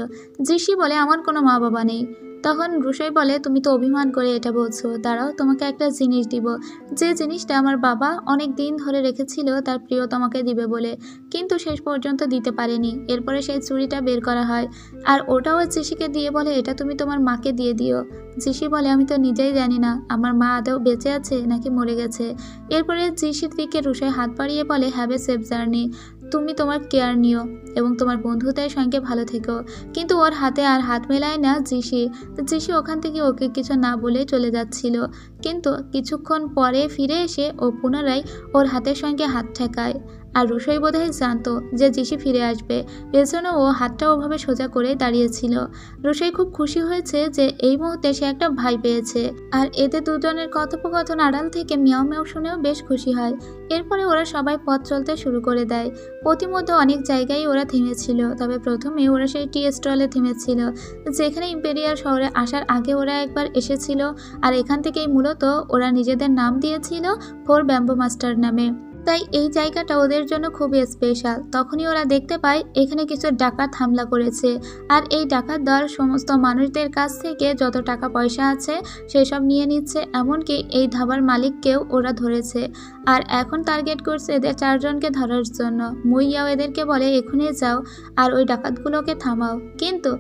জিশি বলে, আমার কোনো মা বাবা নেই। তখন রুশাই বলে, তুমি তো অভিমান করে এটা বলছো, দাঁড়াও তোমাকে একটা জিনিস দিব, যে জিনিসটা আমার বাবা অনেক দিন ধরে রেখেছিল তার প্রিয়তমাকে দিবে বলে, কিন্তু শেষ পর্যন্ত দিতে পারেনি। এরপরে সেই চুড়িটা বের করা হয় আর ওটাও জিশিকে দিয়ে বলে, এটা তুমি তোমার মাকে দিয়ে দিও। জিশি বলে, আমি তো নিজেই জানি না আমার মা আদৌ বেঁচে আছে নাকি মরে গেছে। এরপরে জিশির দিকে রুশাই হাত বাড়িয়ে বলে, হ্যাভ এ সেফ জার্নি, তুমি তোমার কেয়ার নিও এবং তোমার বন্ধুদের সঙ্গে ভালো থেকো। কিন্তু ওর হাতে আর হাত মেলায় না জিশি। জিশি ওখান থেকে ওকে কিছু না বলে চলে যাচ্ছিল, কিন্তু কিছুক্ষণ পরে ফিরে এসে ও পুনরায় ওর হাতের সঙ্গে হাত ঠেকায়। আর রুশই বোধহয় জানতো যে জিশি ফিরে আসবে, এজন্য ও হাতটা ওভাবে সোজা করে দাঁড়িয়েছিল। রুশই খুব খুশি হয়েছে যে এই মুহূর্তে সে একটা ভাই পেয়েছে। আর এদের দুজনের কথোপকথন আড়াল থেকে মিয়াও মিয়াও শুনেও বেশ খুশি হয়। এরপরে ওরা সবাই পথ চলতে শুরু করে দেয়। প্রতিমধ্যে অনেক জায়গায় ওরা থেমেছিল, তবে প্রথমে ওরা সেই টি স্টলে থেমেছিল যেখানে ইম্পেরিয়াল শহরে আসার আগে ওরা একবার এসেছিল, আর এখান থেকেই মূলত ওরা নিজেদের নাম দিয়েছিল 4 ব্যাম্বো মাস্টার নামে। তাই এই জায়গাটা ওদের জন্য খুবই স্পেশাল। তখনই ওরা দেখতে পায় এখানে কিছু ডাকাত হামলা করেছে, আর এই ডাকাত দল সমস্ত মানুষদের কাছ থেকে যত টাকা পয়সা আছে সেসব নিয়ে নিচ্ছে, এমনকি এই ধাবার মালিককেও ওরা ধরেছে। আর এখন টার্গেট করছে এদের 4 জনকে ধরার জন্য। মুইয়াও এদেরকে বলে, এখনই যাও আর ওই ডাকাতগুলোকে থামাও। কিন্তু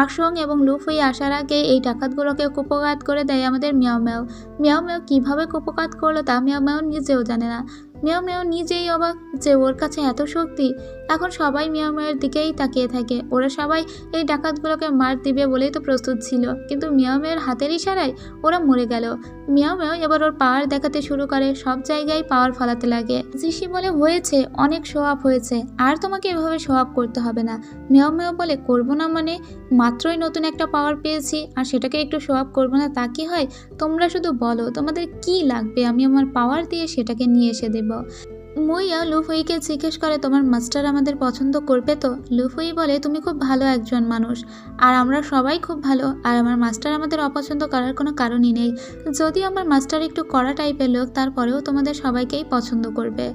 আকসং এবং লুফুই আসার আগে এই ডাকাতগুলোকে কুপঘাত করে দেয় আমাদের মিয়াও মিয়াও। মিয়াও মিয়াও কীভাবে কুপঘাত করলো তা মিয়াও মিয়াও নিজেও জানে না। মিয়াও মিয়াও নিজেই অবাক যে ওর কাছে এত শক্তি। এখন সবাই মিয়াও মিয়াওর দিকেই তাকিয়ে থাকে। ওরা সবাই এই ডাকাতগুলোকে মার দিবে বলেই তো প্রস্তুত ছিল, কিন্তু মিয়াও মিয়াওর হাতের ইশারায় ওরা মরে গেল। মিয়াও মিয়াও এবার ওর পাওয়ার দেখাতে শুরু করে, সব জায়গায় পাওয়ার ফলাতে লাগে। জিশি বলে, হয়েছে, অনেক শো আপ হয়েছে, আর তোমাকে এভাবে শো আপ করতে হবে না। মিয়াও মিয়াও বলে, করবো না মানে, মাত্রই নতুন একটা পাওয়ার পেয়েছি আর সেটাকে একটু শো আপ করবো না তা কি হয়? তোমরা শুধু বলো তোমাদের কি লাগবে, আমি আমার পাওয়ার দিয়ে সেটাকে নিয়ে এসে দেব। মুইয়া লুফুইকে জিজ্ঞেস করে, তোমার মাস্টার আমাদের পছন্দ করবে তো? লুফুই বলে, তুমি খুব ভালো একজন মানুষ আর আমরা সবাই খুব ভালো, আর আমার মাস্টার আমাদের অপছন্দ করার কোনো কারণই নেই। যদিও আমার মাস্টার একটু কড়া টাইপের লোক, তারপরেও তোমাদের সবাইকেই পছন্দ করবে।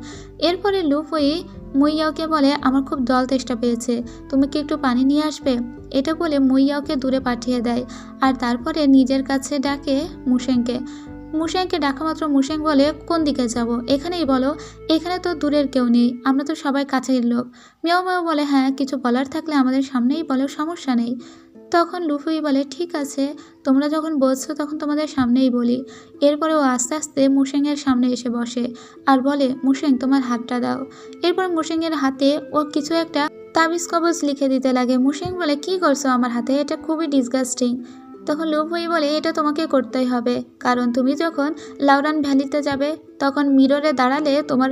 এরপরে লুফুই মুইয়াওকে বলে, আমার খুব জল তেষ্টা পেয়েছে, তুমি কি একটু পানি নিয়ে আসবে? এটা বলে মুইয়াওকে দূরে পাঠিয়ে দেয় আর তারপরে নিজের কাছে ডাকে মুশেংকে। মুশেংকে ডাকা মাত্র মুশেং বলে, কোন দিকে যাব? এখানেই বলো, এখানে তো দূরের কেউ নেই, আমরা তো সবাই কাছের লোক। মিয়াও মিয়াও বলে, হ্যাঁ কিছু বলার থাকলে আমাদের সামনেই বলো, সমস্যা নেই। তখন লুফুই বলে, ঠিক আছে, তোমরা যখন বলছো তখন তোমাদের সামনেই বলি। এরপরে ও আস্তে আস্তে মুশেংয়ের সামনে এসে বসে আর বলে, মুশেং তোমার হাতটা দাও। এরপর মুশেংয়ের হাতে ও কিছু একটা তাবিজ কবজ লিখে দিতে লাগে। মুশেং বলে, কি করছো আমার হাতে? এটা খুবই ডিসগাস্টিং। তখন লুফুই বলে এটা তোমাকে করতেই হবে, কারণ তুমি যখন লাউরান ভ্যালিতে যাবে তখন মিররে দাঁড়ালে তোমার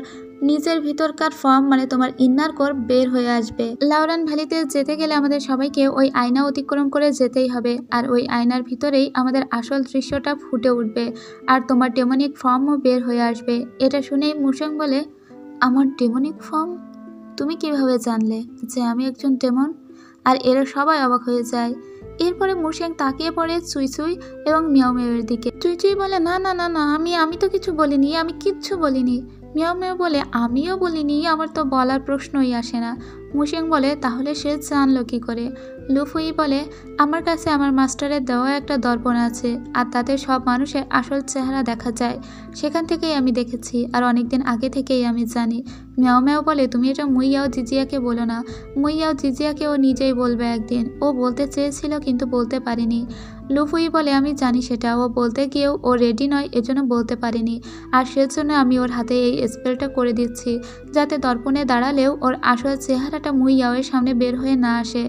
নিজের ভিতরকার ফর্ম মানে তোমার ইন্নার কোর বের হয়ে আসবে। লাউরান ভ্যালিতে যেতে গেলে আমাদের সবাইকে ওই আয়না অতিক্রম করে যেতেই হবে, আর ওই আয়নার ভিতরেই আমাদের আসল দৃশ্যটা ফুটে উঠবে আর তোমার ডেমনিক ফর্মও বের হয়ে আসবে। এটা শুনেই মুসেং বলে, আমার ডেমনিক ফর্ম? তুমি কিভাবে জানলে যে আমি একজন ডেমন? আর এরা সবাই অবাক হয়ে যায়। এরপরে মুসেং তাকিয়ে পড়ে চুই চুই এবং মিয়াও মিয়াওয়ের দিকে। চুই চুই বলে, না না না না, আমি তো কিছু বলিনি, আমি কিচ্ছু বলিনি। মিয়াও মিয়াও বলে, আমিও বলিনি, আমার তো বলার প্রশ্নই আসে না। মুসেং বলে, তাহলে সে জানলো কি করে? লুফুই বলে, আমার কাছে আমার মাস্টারের দেওয়া একটা দর্পণ আছে, আর তাতে সব মানুষের আসল চেহারা দেখা যায়। সেখান থেকেই আমি দেখেছি, আর অনেকদিন আগে থেকেই আমি জানি। মিয়াও মিয়াও বলে, তুমি এটা মুইয়াও জিজিয়াকে বলো না। মুইয়াও জিজিয়াকে ও নিজেই বলবে একদিন। ও বলতে চেয়েছিল কিন্তু বলতে পারেনি। লুফুই বলে, আমি জানি সেটা, ও বলতে গিয়েও ও রেডি নয়, এজন্য বলতে পারেনি। আর সেজন্য আমি ওর হাতে এই স্পেলটা করে দিচ্ছি, যাতে দর্পণে দাঁড়ালেও ওর আসল চেহারাটা মুইয়াওয়ের সামনে বের হয়ে না আসে।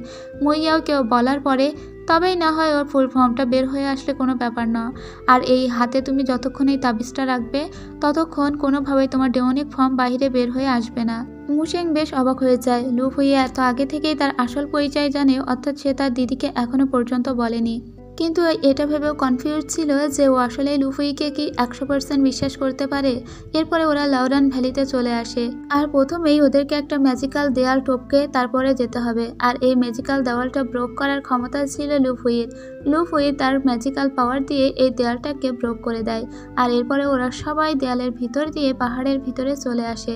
মুইয়াও কেউ বলার পরে তবেই না হয় ওর ফুল ফর্মটা বের হয়ে আসলে কোনো ব্যাপার না। আর এই হাতে তুমি যতক্ষণ এই তাবিজটা রাখবে ততক্ষণ কোনোভাবেই তোমার ডেমনিক ফর্ম বাইরে বের হয়ে আসবে না। মুসেং বেশ অবাক হয়ে যায়। লুফুই এত আগে থেকেই তার আসল পরিচয় জানে, অর্থাৎ সে তার দিদিকে এখনো পর্যন্ত বলেনি। কিন্তু এটা ভেবেও কনফিউজ ছিল যে ও আসলে লুফুইকে কি 100% বিশ্বাস করতে পারে। এরপরে ওরা লাউরান ভ্যালিতে চলে আসে, আর প্রথমেই ওদেরকে একটা ম্যাজিক্যাল দেয়াল টপকে তারপরে যেতে হবে। আর এই ম্যাজিক্যাল দেওয়ালটা ব্রোক করার ক্ষমতা ছিল লুফুইয়ের। লুফুই তার ম্যাজিক্যাল পাওয়ার দিয়ে এই দেয়ালটাকে ব্রোক করে দেয়। আর এরপরে ওরা সবাই দেয়ালের ভিতর দিয়ে পাহাড়ের ভিতরে চলে আসে।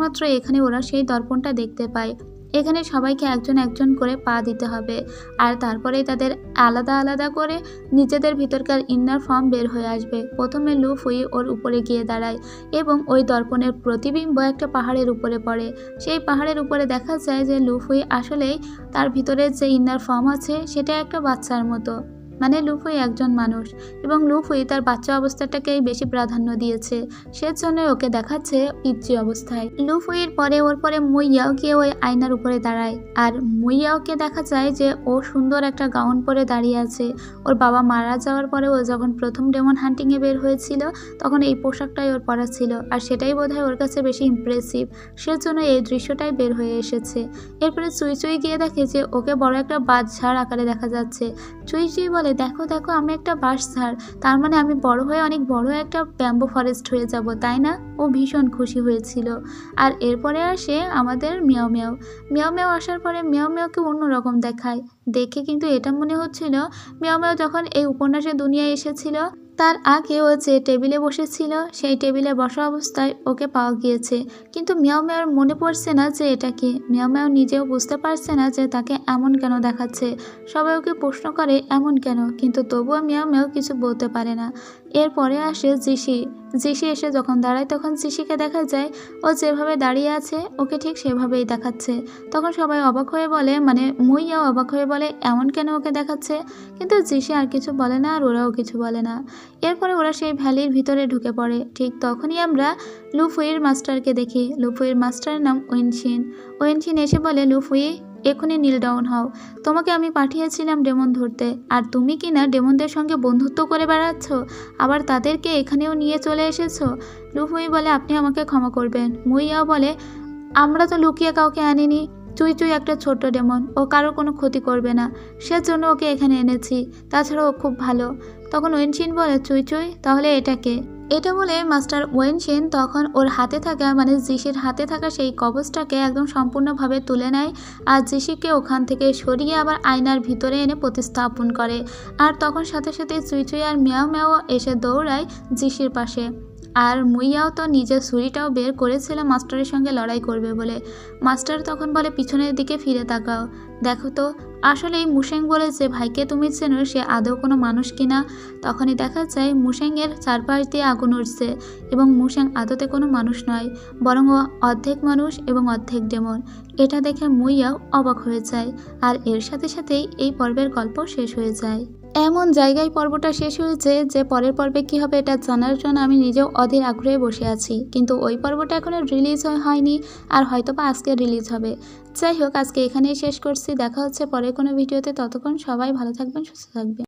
মাত্র এখানে ওরা সেই দর্পণটা দেখতে পায়। এখানে সবাইকে একজন একজন করে পা দিতে হবে, আর তারপরেই তাদের আলাদা আলাদা করে নিজেদের ভিতরকার ইন্নার ফর্ম বের হয়ে আসবে। প্রথমে লুফুই ওর উপরে গিয়ে দাঁড়ায় এবং ওই দর্পণের প্রতিবিম্ব একটা পাহাড়ের উপরে পড়ে। সেই পাহাড়ের উপরে দেখা যায় যে লুফুই আসলেই তার ভিতরে যে ইন্নার ফর্ম আছে সেটা একটা বাচ্চার মতো, মানে লুফুই একজন মানুষ, এবং লুফুই তার বাচ্চা অবস্থাটাকেই বেশি প্রাধান্য দিয়েছে, সেজন্য ওকে দেখাচ্ছে পিচ্চি অবস্থায়। লুফুইয়ের পরে ওর পরে মুইয়াও গিয়ে ওই আয়নার উপরে দাঁড়ায়, আর মুইয়াওকে দেখা যায় যে ও সুন্দর একটা গাউন পরে দাঁড়িয়ে আছে। ওর বাবা মারা যাওয়ার পরে ও যখন প্রথম ডেমন হান্টিংয়ে বের হয়েছিল তখন এই পোশাকটাই ওর পরা ছিল, আর সেটাই বোধহয় ওর কাছে বেশি ইমপ্রেসিভ, সেজন্য এই দৃশ্যটাই বের হয়ে এসেছে। এরপরে চুই চুই গিয়ে দেখে যে ওকে বড় একটা বাঁশঝাড় আকারে দেখা যাচ্ছে। চুই চুই বলে, দেখো দেখো, আমি একটা বাঁশঝাড়, তার মানে আমি বড় হয়ে অনেক বড় একটা ব্যাম্বো ফরেস্ট হয়ে যাব, তাই না? ও ভীষণ খুশি হয়েছিল। আর এরপরে আসে আমাদের মিয়াও মিয়াও। মিয়াও মিয়াও আসার পরে মিয়াও মিয়াওকে অন্যরকম দেখায়। দেখে কিন্তু এটা মনে হচ্ছিল মিয়াও মিয়াও যখন এই উপন্যাসে দুনিয়ায় এসেছিল তার আগে ও যে টেবিলে বসেছিল সেই টেবিলে বসা অবস্থায় ওকে পাওয়া গিয়েছে, কিন্তু মিয়াও মিয়াওর মনে পড়ছে না যে এটা কি। মিয়াও মিয়াও নিজেও বুঝতে পারছে না যে তাকে এমন কেন দেখাচ্ছে। সবাই ওকে প্রশ্ন করে এমন কেন, কিন্তু তবুও মিয়াও মিয়াও কিছু বলতে পারে না। এরপরে আসে জিসি। জিসি এসে যখন দাঁড়ায় তখন জিসিকে দেখা যায় ও যেভাবে দাঁড়িয়ে আছে ওকে ঠিক সেভাবেই দেখাচ্ছে। তখন সবাই অবাক হয়ে বলে, মানে মুইয়াও অবাক হয়ে বলে এমন কেন ওকে দেখাচ্ছে, কিন্তু জিসি আর কিছু বলে না, আর ওরাও কিছু বলে না। এরপরে ওরা সেই ভ্যালির ভিতরে ঢুকে পড়ে। ঠিক তখনই আমরা লুফুইয়ের মাস্টারকে দেখি। লুফুইয়ের মাস্টারের নাম ওয়েনশিন। ওয়েনশিন এসে বলে, লুফুই এখনই নীল ডাউন হও, তোমাকে আমি পাঠিয়েছিলাম ডেমন ধরতে, আর তুমি কি না ডেমনদের সঙ্গে বন্ধুত্ব করে বেড়াচ্ছ, আবার তাদেরকে এখানেও নিয়ে চলে এসেছো। লুফুই বলে, আপনি আমাকে ক্ষমা করবেন। মুইয়াও বলে, আমরা তো লুকিয়ে কাউকে আনিনি, চুই চুই একটা ছোট্ট ডেমন, ও কারোর কোনো ক্ষতি করবে না, সেজন্য ওকে এখানে এনেছি, তাছাড়া ও খুব ভালো। তখন ওয়েনশিন বলে, চুই চুই তাহলে এটাকে? এটা বলে মাস্টার ওয়েনশিন তখন ওর হাতে থাকা, মানে জিসির হাতে থাকা সেই কবচটাকে একদম সম্পূর্ণভাবে তুলে নেয়, আর জিসিকে ওখান থেকে সরিয়ে আবার আয়নার ভিতরে এনে প্রতিস্থাপন করে। আর তখন সাথে সাথে চুই চুই আর মিয়াও মিয়াও এসে দৌড়ায় জিসির পাশে। আর মুইয়াও তো নিজের ছুরিটাও বের করেছিল মাস্টারের সঙ্গে লড়াই করবে বলে। মাস্টার তখন বলে, পিছনের দিকে ফিরে তাকাও, দেখো তো আসলে মুসেং বলে যে ভাইকে তুমি চেনো সে আদৌ কোনো মানুষ কিনা। তখনই দেখা যায় মুসেংয়ের চারপাশ দিয়ে আগুন উঠছে, এবং মুসেং আদতে কোনো মানুষ নয়, বরং ও অর্ধেক মানুষ এবং অর্ধেক ডেমন। এটা দেখে মুইয়াও অবাক হয়ে যায়, আর এর সাথে সাথেই এই পর্বের গল্প শেষ হয়ে যায়। এমন জায়গায় পর্বটা শেষ হয়েছে যে পরের পর্বে কী হবে এটা জানার জন্য আমি নিজেও অধীর আগ্রহে বসে আছি, কিন্তু ওই পর্বটা এখনও রিলিজ হয়নি, আর হয়তোবা আজকে রিলিজ হবে। যাই হোক, আজকে এখানেই শেষ করছি। দেখা হচ্ছে পরের কোনো ভিডিওতে। ততক্ষণ সবাই ভালো থাকবেন, সুস্থ থাকবেন।